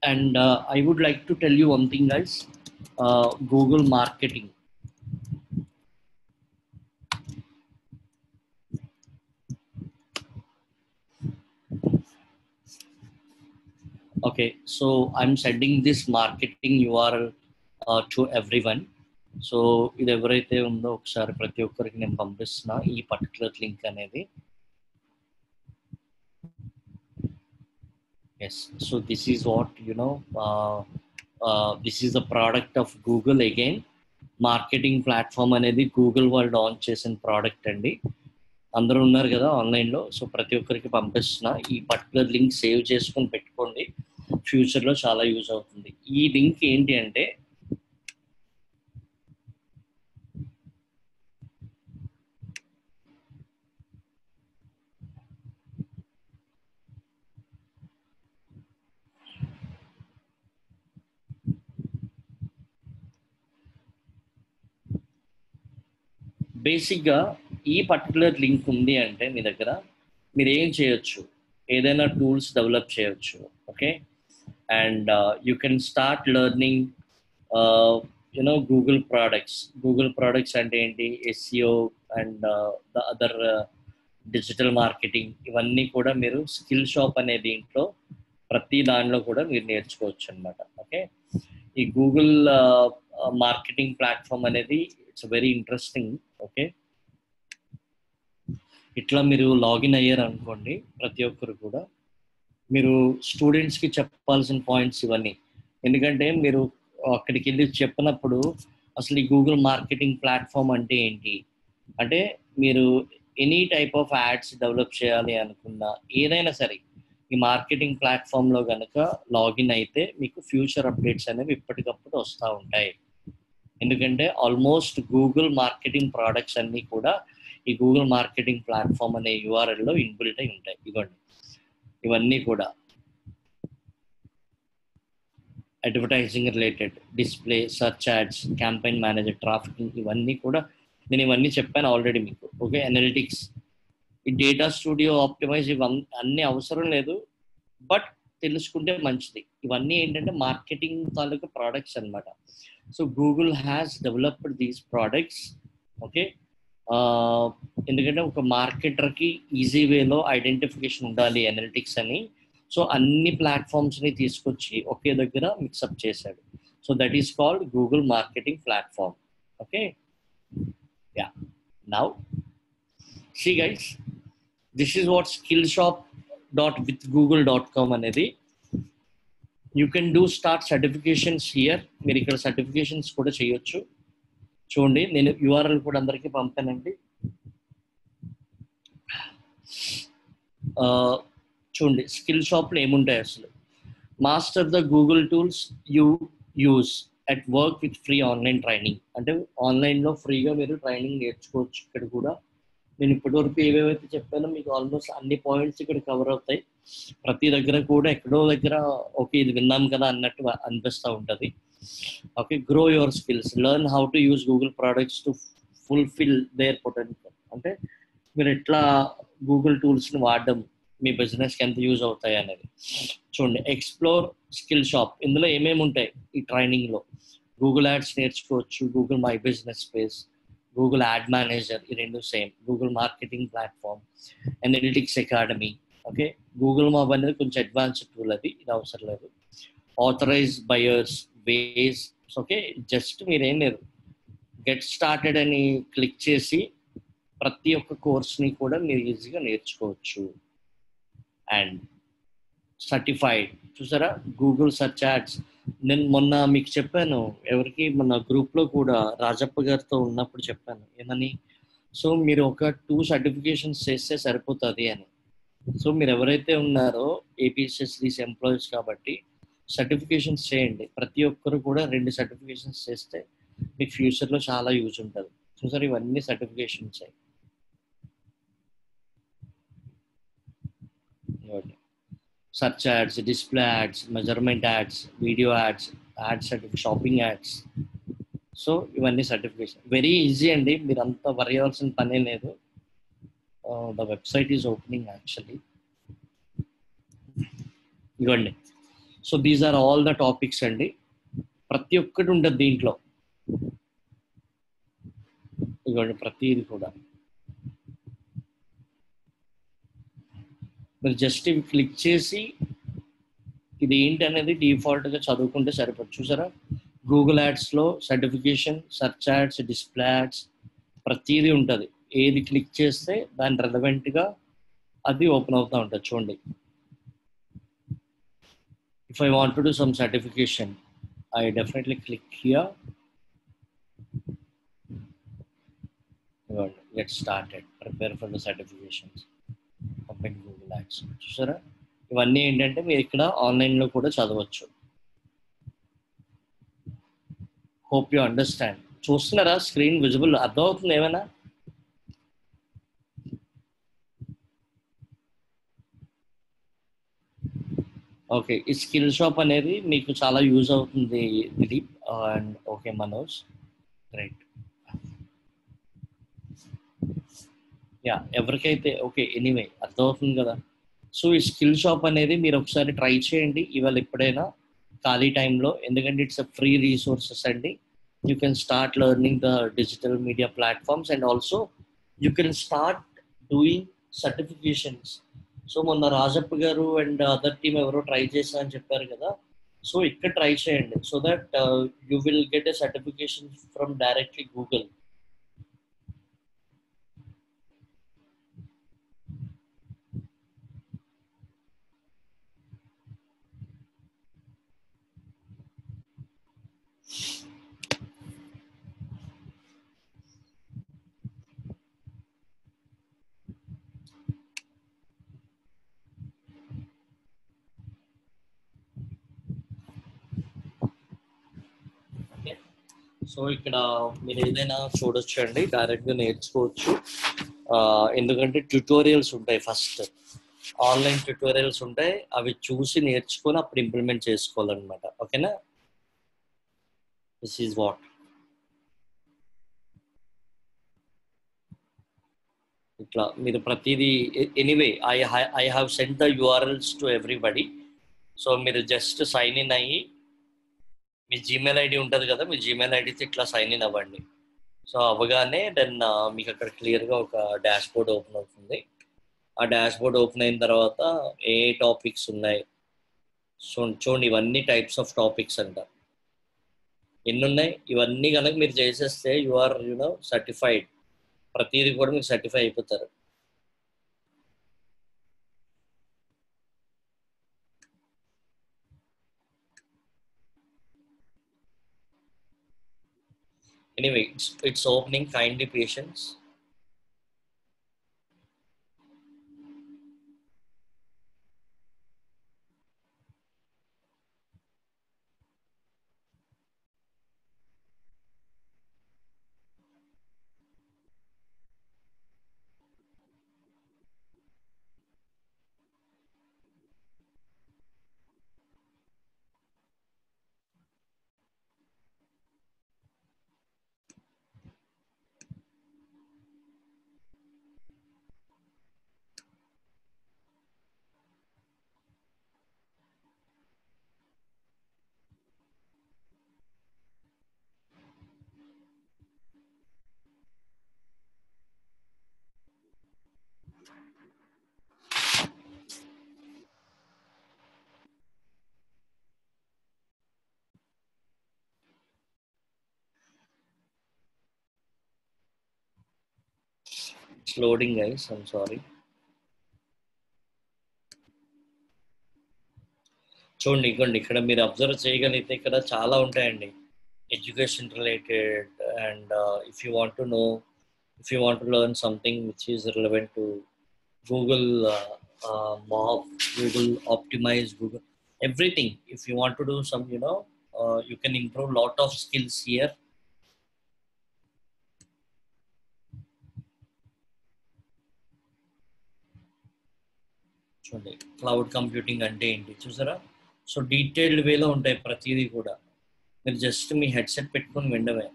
[SPEAKER 1] And I would like to tell you one thing, guys. Google marketing. Okay, so I'm sending this marketing URL to everyone. So ఇది ఎవరైతే ఉందో ఒకసారి ప్రతి ఒక్కరికి నేను పంపిస్తున్నా ఈ particular link అనేది. Yes, so this is what this is the product of Google. Again marketing platform అనేది గూగుల్ వాళ్ళు లాంచ్ చేసిన ప్రోడక్ట్ అండి. అందరూ ఉన్నారు కదా ఆన్లైన్లో, సో ప్రతి ఒక్కరికి పంపిస్తున్నా. ఈ పర్టికులర్ లింక్ సేవ్ చేసుకొని పెట్టుకోండి, ఫ్యూచర్లో చాలా యూజ్ అవుతుంది. ఈ లింక్ ఏంటి అంటే బేసిక్గా ఈ పర్టికులర్ లింక్ ఉంది అంటే మీ దగ్గర మీరు ఏం చేయొచ్చు, ఏదైనా టూల్స్ డెవలప్ చేయొచ్చు. Okay, and you can start learning Google products. Google products అంటే ఏంటి, SEO and the other digital marketing, ఇవన్నీ కూడా మీరు స్కిల్ షాప్ అనే దీంట్లో ప్రతి దానిలో కూడా మీరు నేర్చుకోవచ్చు అనమాట. ఓకే, ఈ గూగుల్ మార్కెటింగ్ ప్లాట్ఫామ్ అనేది ఇట్స్ వెరీ ఇంట్రెస్టింగ్. ఓకే, ఇట్లా మీరు లాగిన్ అయ్యారు అనుకోండి, ప్రతి ఒక్కరు కూడా మీరు స్టూడెంట్స్కి చెప్పాల్సిన పాయింట్స్ ఇవన్నీ. ఎందుకంటే మీరు అక్కడికి వెళ్ళి చెప్పినప్పుడు అసలు ఈ గూగుల్ మార్కెటింగ్ ప్లాట్ఫామ్ అంటే ఏంటి అంటే, మీరు any type of ads develop చేయాలి అనుకున్నా ఏదైనా సరే ఈ మార్కెటింగ్ ప్లాట్ఫామ్లో కనుక లాగిన్ అయితే మీకు ఫ్యూచర్ అప్డేట్స్ అనేవి ఇప్పటికప్పుడు వస్తూ ఉంటాయి. ఎందుకంటే ఆల్మోస్ట్ గూగుల్ మార్కెటింగ్ ప్రోడక్ట్స్ అన్నీ కూడా ఈ గూగుల్ మార్కెటింగ్ ప్లాట్ఫామ్ అనే యూఆర్ఎల్లో ఇన్బిల్ట్ అయి ఉంటాయి. ఇవ్వండి, ఇవన్నీ కూడా advertising related, display, search ads, campaign manager, trafficking, ఇవన్నీ కూడా నేను ఇవన్నీ చెప్పాను ఆల్రెడీ మీకు. ఓకే, అనలిటిక్స్, ఈ డేటా స్టూడియో, ఆప్టిమైజ్, ఇవన్నీ అన్నీ అవసరం లేదు, బట్ తెలుసుకుంటే మంచిది. ఇవన్నీ ఏంటంటే మార్కెటింగ్ తాలూకు ప్రోడక్ట్స్ అనమాట. So Google has developed these products. Okay, ఎందుకంటే ఒక మార్కెటర్కి ఈజీ వేలో ఐడెంటిఫికేషన్ ఉండాలి అనలిటిక్స్ అని, సో అన్ని ప్లాట్ఫామ్స్ని తీసుకొచ్చి ఒకే దగ్గర మిక్సప్ చేశాడు. So that is called Google marketing platform. Okay, ya, now see guys, this is what skillshop.withgoogle.com అనేది. You can do start certifications here. మీరు ఇక్కడ సర్టిఫికేషన్స్ కూడా చేయొచ్చు. చూడండి, నేను యూఆర్ఎల్ కూడా అందరికీ పంపానండి. చూడండి, స్కిల్ షాప్లో ఏముంటాయి అసలు. Master the Google tools you use at work with free online training. అంటే ఆన్లైన్లో ఫ్రీగా మీరు ట్రైనింగ్ నేర్చుకోవచ్చు. ఇక్కడ కూడా నేను ఇప్పటివరకు ఏవేవైతే చెప్పానో మీకు ఆల్మోస్ట్ అన్ని పాయింట్స్ ఇక్కడ కవర్ అవుతాయి. ప్రతి దగ్గర కూడా ఎక్కడో దగ్గర ఓకే ఇది విన్నాం కదా అన్నట్టు అనిపిస్తూ ఉంటుంది. Okay, grow your skills, learn how to use Google products to fulfil there potential. అంటే మీరు ఎట్లా గూగుల్ టూల్స్ని వాడడం మీ బిజినెస్కి ఎంత యూజ్ అవుతాయి అనేది చూడండి. ఎక్స్ప్లోర్ స్కిల్ షాప్, ఇందులో ఏమేమి ఉంటాయి ఈ ట్రైనింగ్లో. గూగుల్ యాడ్స్ నేర్చుకోవచ్చు, Google my business space, Google ad manager, ఈ రెండు same. Google marketing platform, analytics academy. Okay, Google map అనేది కొంచెం అడ్వాన్స్డ్ టూల్, అది ఇది అవసరం లేదు. Authorize buyers, ways. Okay, just మీరేం లేదు, గెట్ స్టార్టెడ్ అని క్లిక్ చేసి ప్రతి ఒక్క కోర్స్ని కూడా మీరు ఈజీగా నేర్చుకోవచ్చు. And certified. చూసారా, గూగుల్ సెర్చ్ యాడ్స్. నేను మొన్న మీకు చెప్పాను, ఎవరికి మన గ్రూప్లో కూడా రాజప్ప గారితో ఉన్నప్పుడు చెప్పాను ఏమని, సో మీరు ఒక 2 సర్టిఫికేషన్స్ చేస్తే సరిపోతుంది అని. సో మీరు ఎవరైతే ఉన్నారో ఏపీఎస్ఎస్డిసి ఎంప్లాయీస్ కాబట్టి సర్టిఫికేషన్స్ చేయండి. ప్రతి ఒక్కరు కూడా 2 సర్టిఫికేషన్స్ చేస్తే మీకు ఫ్యూచర్లో చాలా యూజ్ ఉంటుంది. చూసారు, ఇవన్నీ certifications. Search ads, display ads, measurement ads, video ads, ads shopping ads. So ఇవన్నీ సర్టిఫికేషన్ వెరీ ఈజీ అండి, మీరు అంత వరి అవ్వాల్సిన పనే లేదు. The website is opening actually. ఇవ్వండి. So these are all the topics అండి, ప్రతి ఒక్కటి ఉంటుంది దీంట్లో. ఇవ్వండి, ప్రతిది కూడా మీరు జస్ట్ ఇవి క్లిక్ చేసి ఇది ఏంటి అనేది డిఫాల్ట్గా చదువుకుంటే సరిపోతుంది. చూసారా, గూగుల్ యాడ్స్లో certification, search ads, display ads ప్రతిదీ ఉంటుంది. ఏది క్లిక్ చేస్తే దాని రెలవెంట్గా అది ఓపెన్ అవుతూ ఉంటుంది. చూడండి, if I want to do some certification, I definitely click here. Get started. Prepare for the certifications. Open Google Ads. చూసారా, ఇవన్నీ ఏంటంటే మీరు ఇక్కడ ఆన్లైన్లో కూడా చదవచ్చు. Hope you understand. చూస్తున్నారా, స్క్రీన్ విజిబుల్ అర్థమవుతుంది ఏమైనా? ఓకే, ఈ స్కిల్ షాప్ అనేది మీకు చాలా యూజ్ అవుతుంది Dilip and okay Manoj. Right, yeah, ఎవరికైతే ఓకే ఎనీవే అర్థమవుతుంది కదా. సో ఈ స్కిల్ షాప్ అనేది మీరు ఒకసారి ట్రై చేయండి ఇవాళ ఎప్పుడైనా ఖాళీ టైంలో, ఎందుకంటే ఇట్స్ అ ఫ్రీ రీసోర్సెస్ అండి. You can start learning the digital media platforms and also you can start doing certifications. So మొన్న రాజప్ప గారు అండ్ అదర్ టీమ్ ఎవరో ట్రై చేశా అని చెప్పారు కదా, సో ఇక్కడ ట్రై చేయండి so that you will get a certification from directly Google. So ఇక్కడ మీరు ఏదైనా చూడొచ్చు అండి, డైరెక్ట్గా నేర్చుకోవచ్చు. ఎందుకంటే ట్యుటోరియల్స్ ఉంటాయి, ఫస్ట్ ఆన్లైన్ ట్యుటోరియల్స్ ఉంటాయి, అవి చూసి నేర్చుకొని అప్పుడు ఇంప్లిమెంట్ చేసుకోవాలన్నమాట. ఓకేనా, దిస్ ఈజ్ వాట్. ఇట్లా మీరు ప్రతిదీ anyway I have send the URLs to everybody. So మీరు జస్ట్ సైన్ ఇన్ అయ్యి మీ జీమెయిల్ ఐడి ఉంటుంది కదా, మీ జీమెయిల్ ఐడితో ఇట్లా సైన్ ఇన్ అవ్వండి. సో అవ్వగానే దెన్ మీకు అక్కడ క్లియర్గా ఒక డాష్ బోర్డ్ ఓపెన్ అవుతుంది. ఆ డాష్ బోర్డ్ ఓపెన్ అయిన తర్వాత ఏ టాపిక్స్ ఉన్నాయి, సో చూడండి, ఇవన్నీ టైప్స్ ఆఫ్ టాపిక్స్ అంట. ఎన్ని ఉన్నాయి, ఇవన్నీ కనుక మీరు చేసేస్తే యు ఆర్ సర్టిఫైడ్. ప్రతిదీ కూడా మీరు సర్టిఫై అయిపోతారు. Anyway it's opening, kindly patience. It's loading, guys. I'm sorry. చూడండి ఇగోండి ఇక్కడ మీరు అబ్జర్వ్ చేయగలిగితే ఇక్కడ చాలా ఉంటాయండి. Education related and if you want to learn something which is relevant to Google Mob, Google Optimize, Google everything. If you want to do some, you can improve lot of skills here. చూడండి cloud computing అంటే ఏంటి చూసారా? So detailed వేలో ఉంటాయి ప్రతిదీ కూడా. మీరు just మీ headset పెట్టుకొని వినడమే.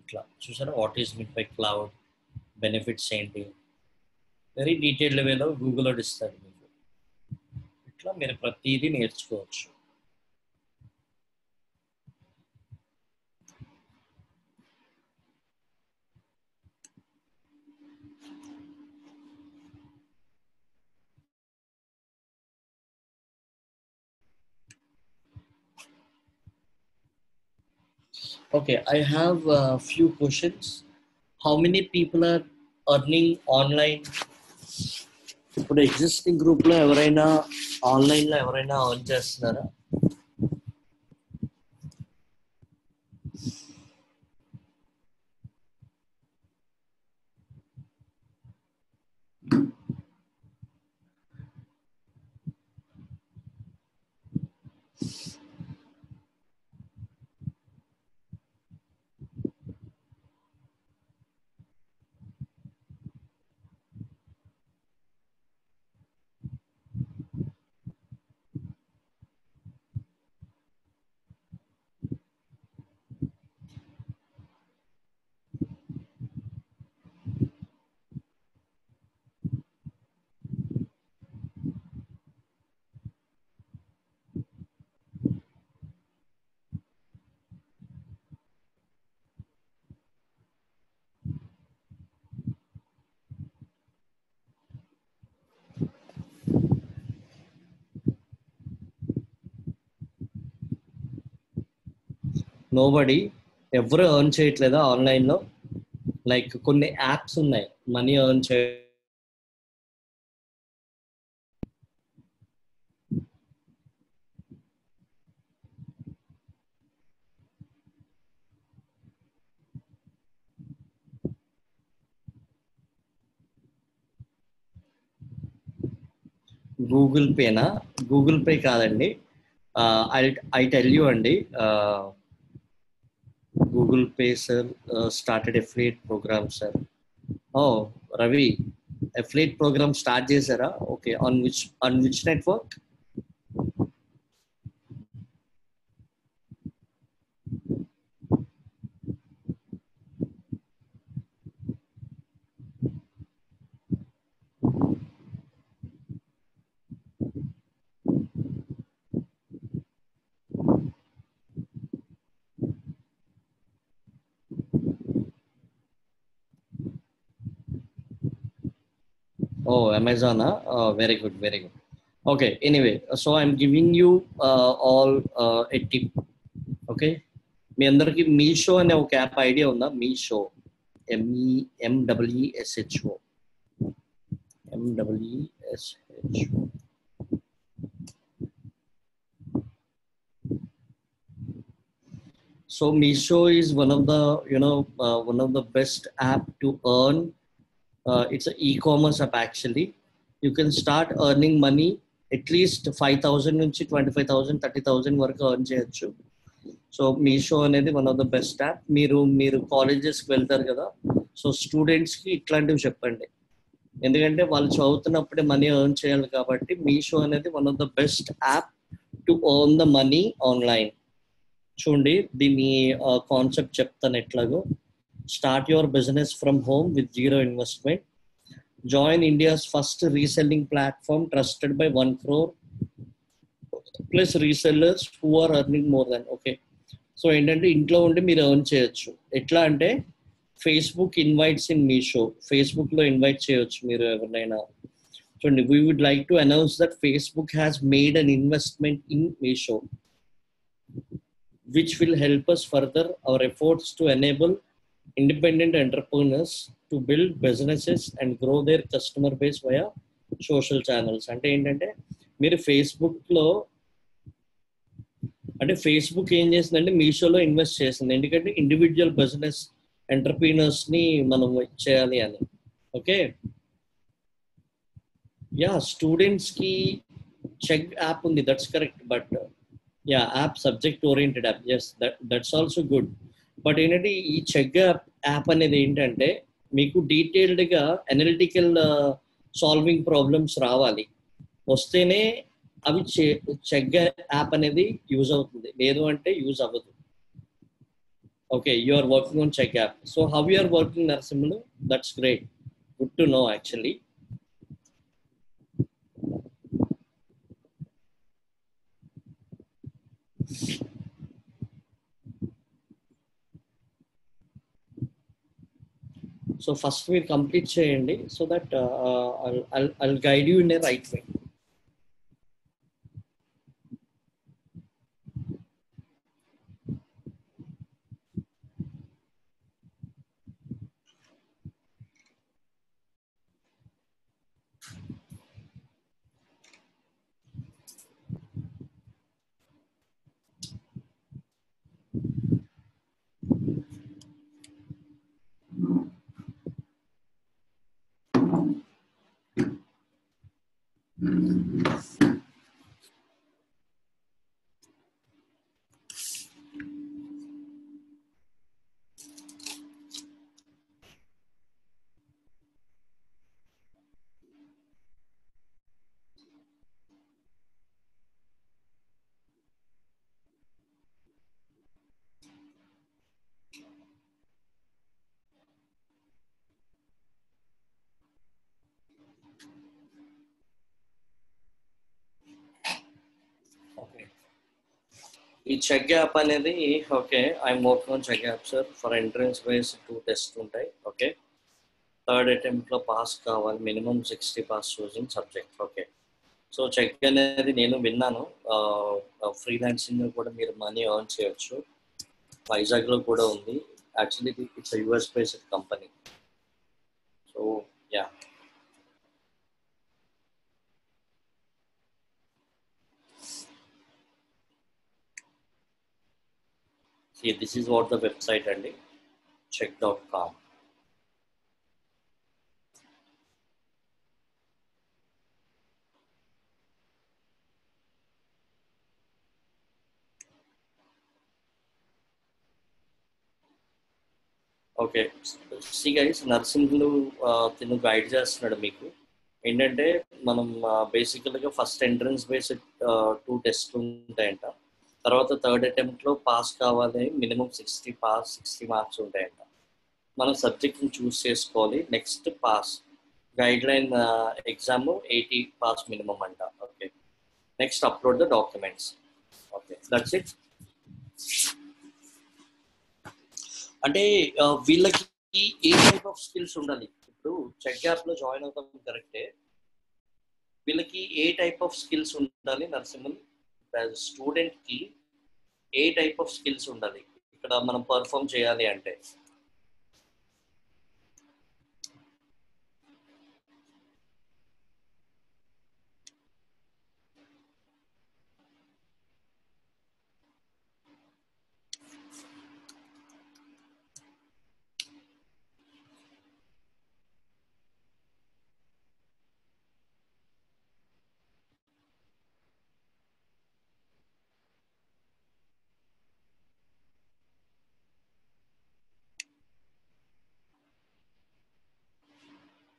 [SPEAKER 1] ఇట్లా చూసారా what is mean by cloud, benefits ఏంటి, వెరీ డీటెయిల్డ్ వేలో గూగుల్లో ఇస్తారు మీకు. ఇట్లా మీరు ప్రతిదీ నేర్చుకోవచ్చు. Okay, I have a few questions. How many people are earning online? ఇప్పుడు ఎగ్జిస్టింగ్ గ్రూప్లో ఎవరైనా ఆన్లైన్లో ఎవరైనా ఎర్న్ చేస్తున్నారా? నోబడి, ఎవరు ఎర్న్ చేయట్లేదా ఆన్లైన్లో? లైక్ కొన్ని యాప్స్ ఉన్నాయి మనీ ఎర్న్ చే గూగుల్ పేనా? గూగుల్ పే కాదండి. ఐ టెల్ యూ అండి. Google pay sir started affiliate program sir. Oh Ravi, affiliate program start చేశారా? Okay, on which network? Oh, Amazon, very good, very good. Okay, anyway, so I'm giving you all a tip. Okay, మీ అందరికి మీషో అనే ఒక app idea ఉందా? Meesho, MEMEESHO, MEESHO. So Meesho is one of the best app to earn. It's an e-commerce app actually. You can start earning money at least 5,000 నుంచి 25,000 30,000 వరకు earn చేయొచ్చు. So Meesho అనేది one of the best app. మీరు కాలేజెస్కి వెళ్తారు కదా, so స్టూడెంట్స్కి ఇట్లాంటివి చెప్పండి, ఎందుకంటే వాళ్ళు చదువుతున్నప్పుడే మనీ ఎర్న్ చేయాలి కాబట్టి మీషో అనేది one of the best app to earn the money online. చూడండి దీని కాన్సెప్ట్ చెప్తాను ఎట్లాగో. Start your business from home with zero investment. Join India's first reselling platform trusted by 1 crore plus resellers who are earning more than. Okay, so ఏంటంటే ఇంట్లో ఉండి మీరు earn చేయొచ్చు. ఎట్లా అంటే ఫేస్బుక్ ఇన్వైట్స్ ఇన్ మీషో, ఫేస్బుక్లో ఇన్వైట్ చేయొచ్చు మీరు ఎవరినైనా. చూడండి, we would like to announce that Facebook has made an investment in Meesho. which will help us further our efforts to enable independent entrepreneurs to build businesses and grow their customer base via social channels. అంటే ఏంటంటే మీరు ఫేస్బుక్లో అంటే Facebook ఏం చేసిందంటే మీషోలో invest చేసింది, ఎందుకంటే ఇండివిజువల్ బిజినెస్ ఎంటర్ప్రీనర్స్ని మనం చేయాలి అని. ఓకే, యా స్టూడెంట్స్కి చెక్ యాప్ ఉంది, that's correct. But ya app subject oriented app, yes that's also good. But ఏంటంటే ఈ చెక్ యాప్ అనేది ఏంటంటే మీకు డీటెయిల్డ్గా అనలిటికల్ సాల్వింగ్ ప్రాబ్లమ్స్ రావాలి, వస్తేనే అవి చెక్ యాప్ అనేది యూజ్ అవుతుంది, లేదు అంటే యూజ్ అవ్వదు. Okay, you are working on check app. So how you are working Narasimhulu? That's great, good to know actually. So first మీరు కంప్లీట్ చేయండి, so that I'll guide you in a right way. ఈ చెక్ app అనేది, ఓకే, I'm working on check app sir. For entrance wise 2 test ఉంటాయి. Okay, third అటెంప్ట్లో pass కావాలి, minimum 60 pass choosing subject. Okay, so check అనేది నేను విన్నాను, ఫ్రీలాన్సింగ్ కూడా మీరు మనీ ఎర్న్ చేయొచ్చు. వైజాగ్లో కూడా ఉంది, actually it's US based company. So yeah, see, this is what the website అండి, check.com. ఓకే, సి గైస్, నర్సింగ్లు తిను గైడ్ చేస్తున్నాడు మీకు. ఏంటంటే మనం బేసికల్గా ఫస్ట్ ఎంట్రన్స్ బేస్డ్ 2 టెస్ట్ ఉంటాయంట, తర్వాత థర్డ్ అటెంప్ట్లో పాస్ కావాలి, మినిమం 60 మార్క్స్ ఉంటాయంట. మనం సబ్జెక్ట్ని చూస్ చేసుకోవాలి. Next pass guide line exam 80 pass minimum అంట. Okay, next upload the documents. Okay, that's it. అంటే వీళ్ళకి ఏ టైప్ ఆఫ్ స్కిల్స్ ఉండాలి? ఇప్పుడు చెక్ యాప్లో జాయిన్ అవుతాం కరెక్టే, వీళ్ళకి ఏ టైప్ ఆఫ్ స్కిల్స్ ఉండాలి నరసింహన్? స్టూడెంట్కి ఏ టైప్ ఆఫ్ స్కిల్స్ ఉండాలి ఇక్కడ మనం పర్ఫామ్ చేయాలి అంటే?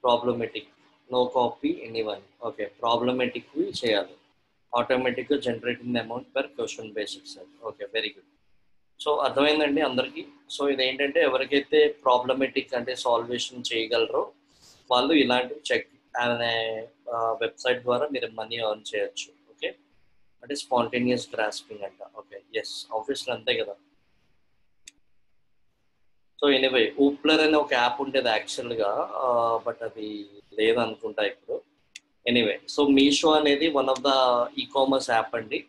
[SPEAKER 1] Problematic, no copy anyone. Okay, problematic చేయాలి, ఆటోమేటిక్గా generating amount per question basic sir. Okay, very good. So అర్థమైందండి అందరికీ. సో ఇదేంటంటే ఎవరికైతే ప్రాబ్లమెటిక్ అంటే సాల్వేషన్ చేయగలరో వాళ్ళు ఇలాంటి చెక్ అనే వెబ్సైట్ ద్వారా మీరు మనీ ఎర్న్ చేయొచ్చు. ఓకే, అంటే స్పాంటేనియస్ గ్రాస్పింగ్ అంట. ఓకే, ఎస్, ఆబ్వియస్లీ అంతే కదా. సో ఎనీవే, ఊప్లర్ అనే ఒక యాప్ ఉండేది యాక్చువల్గా, బట్ అది లేదనుకుంటా ఇప్పుడు. ఎనీవే, సో మీషో అనేది one of the e commerce app అండి.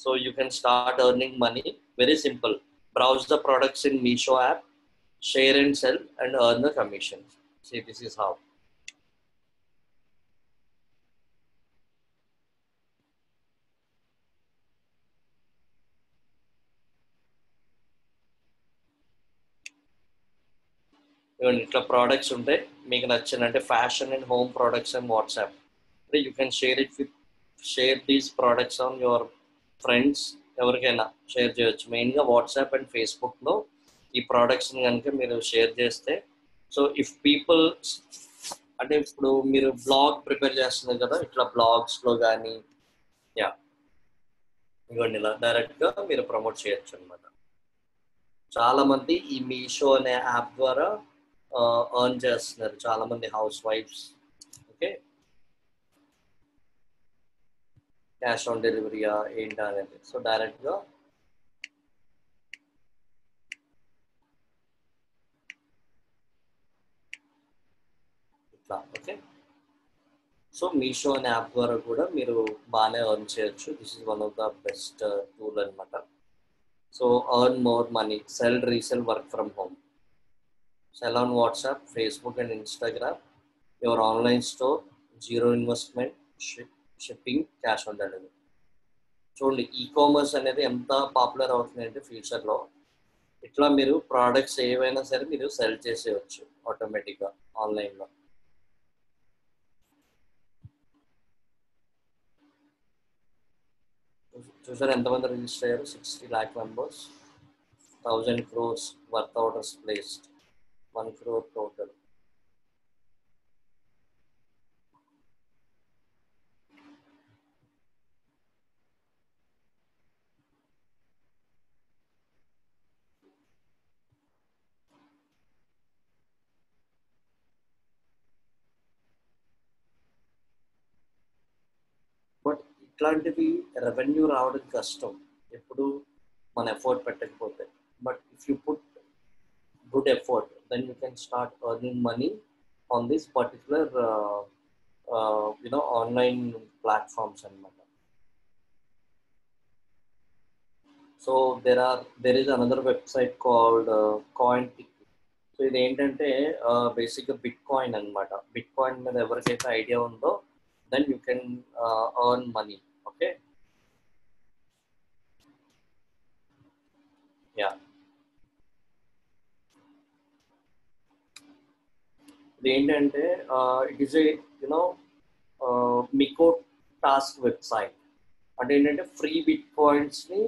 [SPEAKER 1] So you can start earning money Very simple. Browse the products in Meesho app, share and sell, and earn the commissions. See, this is how. Even ఇట్లా products ఉంటాయి మీకు నచ్చినంటే fashion and home products and WhatsApp. You can share these products on your friends, ఎవరికైనా share చేయొచ్చు. మెయిన్గా WhatsApp and ఫేస్బుక్లో ఈ ప్రోడక్ట్స్ని కనుక మీరు షేర్ చేస్తే, సో ఇఫ్ పీపుల్ అంటే ఇప్పుడు మీరు బ్లాగ్ ప్రిపేర్ చేస్తున్నారు కదా, ఇట్లా బ్లాగ్స్లో కానీ యా ఇవ్వండి ఇలా డైరెక్ట్గా మీరు ప్రమోట్ చేయొచ్చు అనమాట. చాలా మంది ఈ మీషో అనే యాప్ ద్వారా ఎర్న్ చేస్తున్నారు, చాలా మంది house wives. Okay, cash on డెలివరీయా ఏంటా అనేది. సో డైరెక్ట్గా ఇట్లా. ఓకే, సో మీషో అనే యాప్ ద్వారా కూడా మీరు బాగానే ఎర్న్ చేయొచ్చు. This is one of the best tool అనమాట. So earn more money, sell resell, work from home. Sell on WhatsApp, Facebook, and Instagram. Your online store, zero investment, shipping, cash on delivery. చూడండి, e commerce అనేది ఎంత popular అవుతుంది అంటే ఫ్యూచర్లో ఇట్లా మీరు products ఏవైనా సరే మీరు సెల్ చేసేయచ్చు ఆటోమేటిక్గా ఆన్లైన్లో. చూసారు ఎంతమంది రిజిస్టర్ అయ్యారు? 60 lakh members, 1000 crores worth orders placed, 1 crore total. But ఇట్లాంటివి రెవెన్యూ రావడం కష్టం ఎప్పుడు మన ఎఫర్ట్ పెట్టకపోతే. But if you put good effort, then you can start earning money on this particular online platforms anamata. So there is another website called Cointiki. So ఇది ఏంటంటే బేసిక్గా bitcoin అనమాట. బిట్ కాయిన్ మీద ఎవరికైతే idea ఉందో then you can earn money. Okay, yeah, ఇది ఏంటంటే it is a micro task website. అంటే ఏంటంటే ఫ్రీ బిట్ కాయిన్స్ని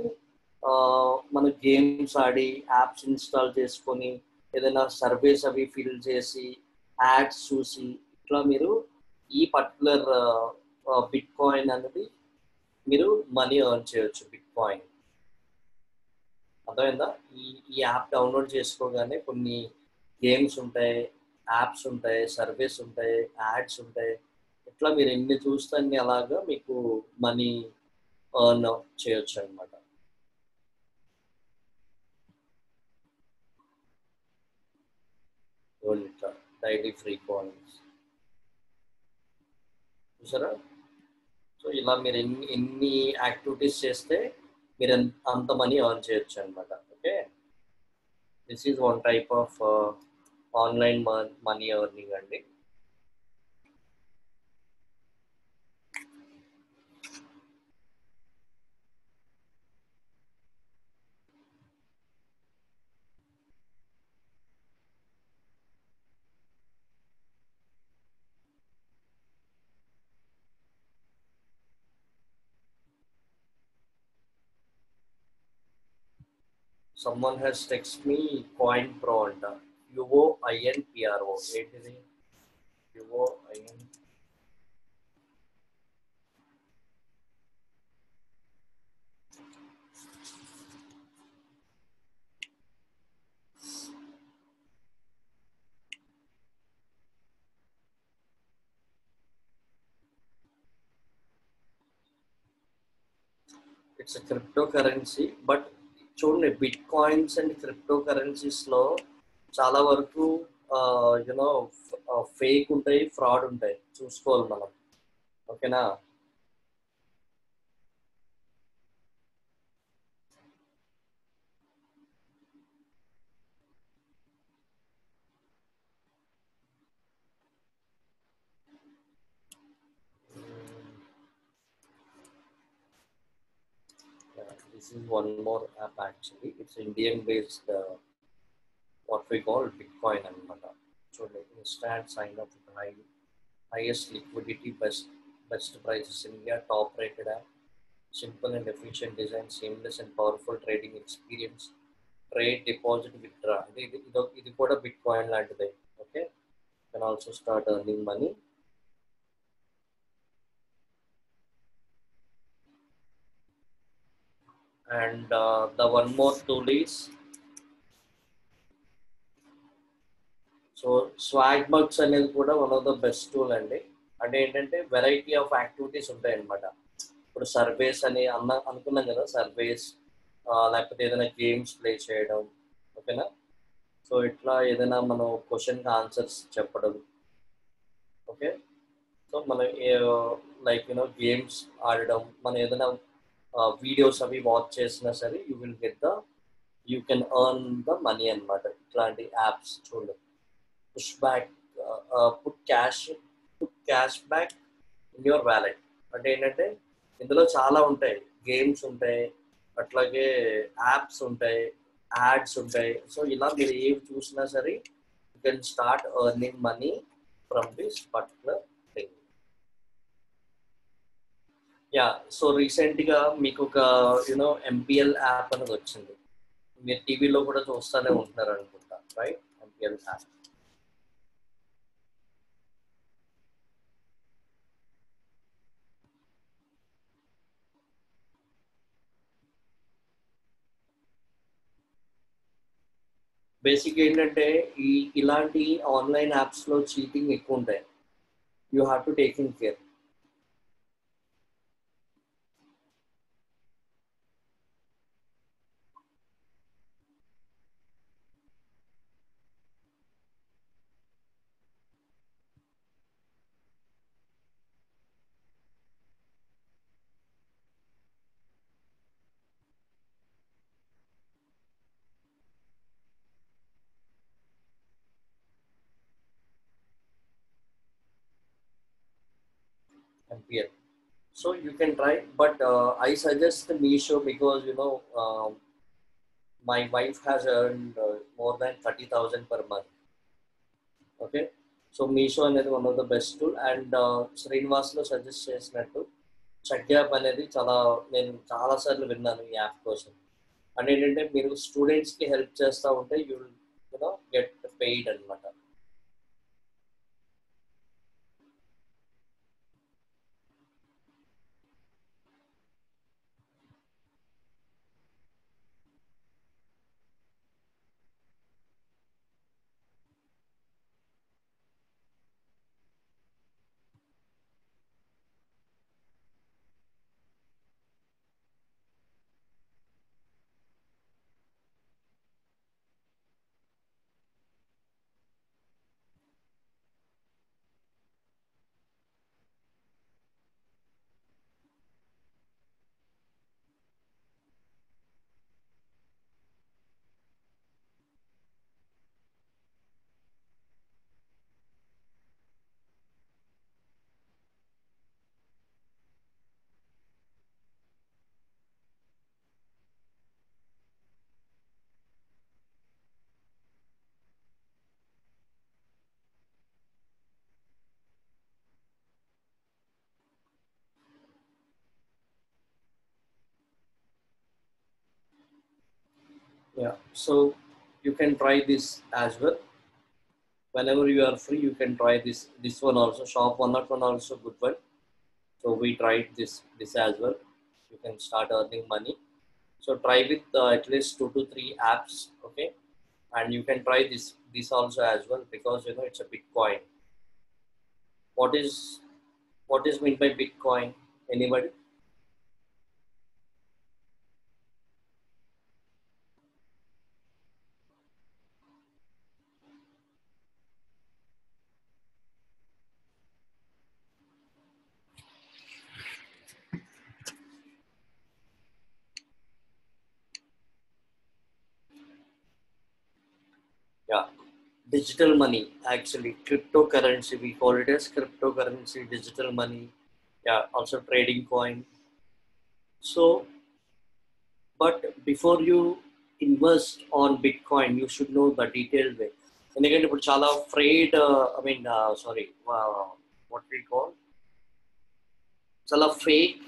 [SPEAKER 1] మన గేమ్స్ ఆడి, యాప్స్ ఇన్స్టాల్ చేసుకొని, ఏదైనా సర్వేస్ అవి ఫిల్ చేసి, యాడ్స్ చూసి, ఇట్లా మీరు ఈ పర్టికులర్ బిట్ కాయిన్ అనేది మీరు మనీ ఎర్న్ చేయొచ్చు. బిట్ కాయిన్ అర్థమైందా? ఈ యాప్ డౌన్లోడ్ చేసుకోగానే కొన్ని గేమ్స్ ఉంటాయి, యాప్స్ ఉంటాయి, సర్వేస్ ఉంటాయి, యాడ్స్ ఉంటాయి. ఇట్లా మీరు ఎన్ని చూస్తే అన్ని అలాగా మీకు మనీ ఎర్న్ చేయొచ్చు అనమాట. ఇట్లా డైలీ ఫ్రీ కాయిన్స్ చూసారా? సో ఇలా మీరు ఎన్ని యాక్టివిటీస్ చేస్తే మీరు అంత మనీ ఎర్న్ చేయొచ్చు అనమాట. Okay, this is one type of online money earning అండి. Someone has text me coin pro అంట. UOINPRO ఏంటిది? UOIN it's crypto currency. But చూడండి, బిట్ కాయిన్స్ అండ్ క్రిప్టో కరెన్సీస్లో చాలా వరకు యూనో ఫేక్ ఉంటాయి, ఫ్రాడ్ ఉంటాయి, చూసుకోవాలి మనం. ఓకేనా? this is one more app actually. It's Indian based what we call Bitcoin anamata. So like instant sign up with highest liquidity, best prices in India, top rated app, simple and efficient design, seamless and powerful trading experience, trade, deposit, withdraw. ఇది కూడా bitcoin లాంటిదే. Okay, can also start earning money. And the one more tool is so swag bugs అనేది కూడా one of the best tool అండి. అంటే ఏంటంటే variety of activities ఉంటాయి అన్నమాట. ఇప్పుడు సర్వేస్ అని అనుకున్నాం కదా, సర్వేస్ లేకపోతే ఏదైనా గేమ్స్ ప్లే చేయడం, ఓకేనా. సో ఇట్లా ఏదైనా మనం క్వశ్చన్కి ఆన్సర్స్ చెప్పడం, ఓకే. సో మనం లైక్ గేమ్స్ ఆడడం, మనం ఏదైనా వీడియోస్ అవి వాచ్ చేసినా సరే you can earn the money అనమాట. ఇట్లాంటి యాప్స్ చూడండి. Push back, put cash back in your wallet. అంటే ఏంటంటే ఇందులో చాలా ఉంటాయి, గేమ్స్ ఉంటాయి, అట్లాగే యాప్స్ ఉంటాయి, యాడ్స్ ఉంటాయి. సో ఇలా మీరు ఏవి చూసినా సరే you can start earning money from this particular thing. Yeah, so రీసెంట్గా మీకు ఒక ఎంపీఎల్ యాప్ అనేది వచ్చింది. మీరు టీవీలో కూడా చూస్తూనే ఉంటున్నారు అనుకుంటా, రైట్? MPL app. బేసిక్ ఏంటంటే ఇలాంటి ఆన్లైన్ యాప్స్లో చీటింగ్ ఎక్కువ ఉంటాయి. You have to take in care. MPL. So you can try, but I suggest Meesho because my wife has earned more than 30,000 per month. Okay, so Meesho అనేది one of the best tool. And శ్రీనివాస్లో suggest చేసినట్టు check app అనేది నేను చాలాసార్లు విన్నాను ఈ app కోసం. అంటే ఏంటంటే మీరు స్టూడెంట్స్కి హెల్ప్ చేస్తూ ఉంటే యూ విల్ గెట్ పెయిడ్ అనమాట. Yeah, so you can try this as well. Whenever you are free, you can try this one also. Shop 101 also good one. So we tried this as well. You can start earning money. So try with at least 2 to 3 apps, okay? And you can try this also as well, because it's a Bitcoin. What is meant by Bitcoin? Anybody? Yeah, digital money, actually cryptocurrency. We call it as cryptocurrency, digital money. Yeah, also trading coin. So But before you invest on Bitcoin, you should know the detailed way. ఎందుకంటే ఇప్పుడు చాలా fried sorry what we call చాలా fake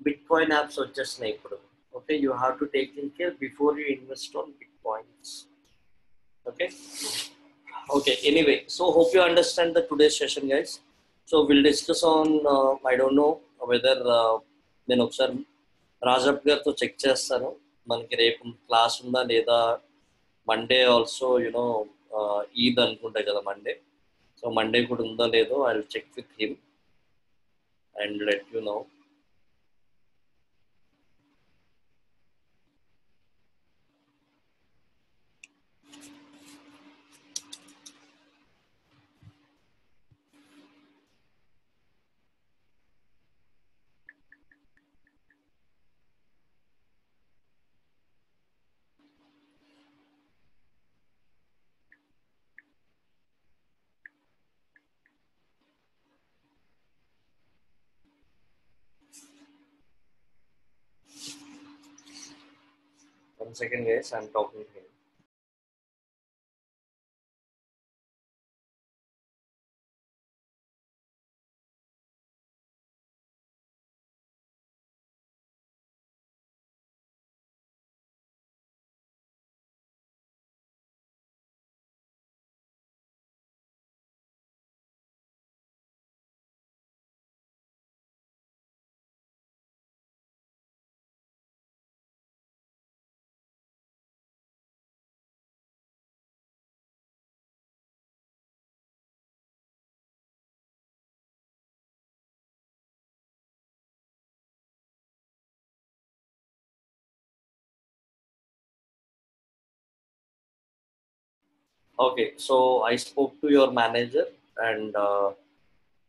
[SPEAKER 1] bitcoin apps వచ్చేస్తున్నాయి ఇప్పుడు. Okay, you have to take in care before you invest on bitcoins. Okay okay, anyway, so hope you understand the today's session guys. So will discuss on I don't know whether నేను ఒకసారి రాజప్ గారితో check చేస్తాను మనకి రేపు class ఉందా లేదా. Monday also you know Eid అనుకుంటా కదా మండే. సో మండే కూడా ఉందో లేదో I will check with him and let you know. One second guys, I'm talking to him. Okay, so I spoke to your manager and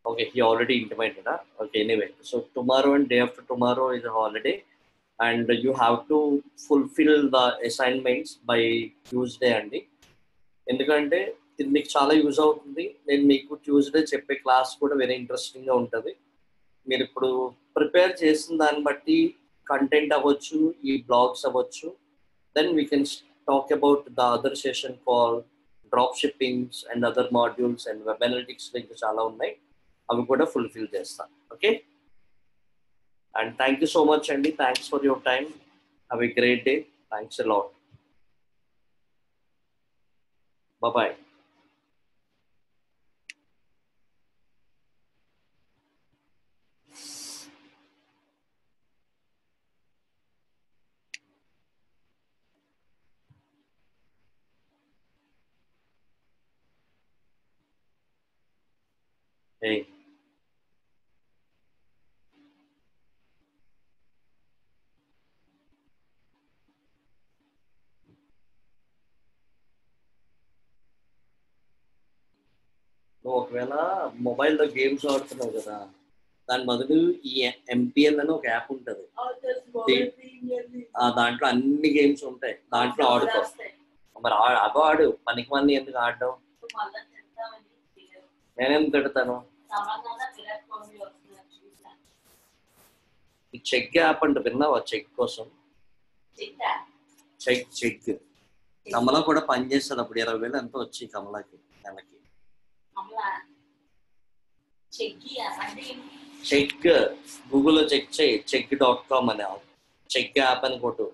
[SPEAKER 1] okay, he already intimated. Huh? Okay, anyway, so tomorrow and day after tomorrow is a holiday, and you have to fulfill the assignments by Tuesday అండి. ఎందుకంటే ఇది మీకు చాలా use అవుతుంది. నేను మీకు Tuesday చెప్పే class కూడా వెరీ ఇంట్రెస్టింగ్గా ఉంటుంది. మీరు ఇప్పుడు ప్రిపేర్ చేసిన దాన్ని బట్టి కంటెంట్ అవ్వచ్చు, ఈ బ్లాగ్స్ అవ్వచ్చు, then we can talk about the other session call drop shippings and other modules and web analytics ఇంకా చాలా ఉన్నాయి, అవి కూడా ఫుల్ఫిల్ చేస్తాను. Okay, and thank you so much అండి. Thanks for your time. Have a great day. Thanks a lot. Bye. Hey. నువ్వు ఒకవేళ మొబైల్లో గేమ్స్ ఆడుతున్నావు కదా, దాని బదులు ఈ ఎంపీఎల్ అని ఒక యాప్ ఉంటుంది. దాంట్లో అన్ని గేమ్స్ ఉంటాయి, దాంట్లో ఆడుకో. మరి అగో ఆడు, పనికి మంది ఎందుకు ఆడడం? నేనేం తిడతాను? ఈ చెక్ యాప్ అంటే విన్నావా? చెక్ కోసం చెక్ కమల కూడా పనిచేస్తుంది. అప్పుడు 20,000 ఎంతో వచ్చి కమలకి నెలకి. చెక్ గూగుల్లో చెక్ చేయి, చెక్.com అని చెక్ యాప్ అని కొట్టు.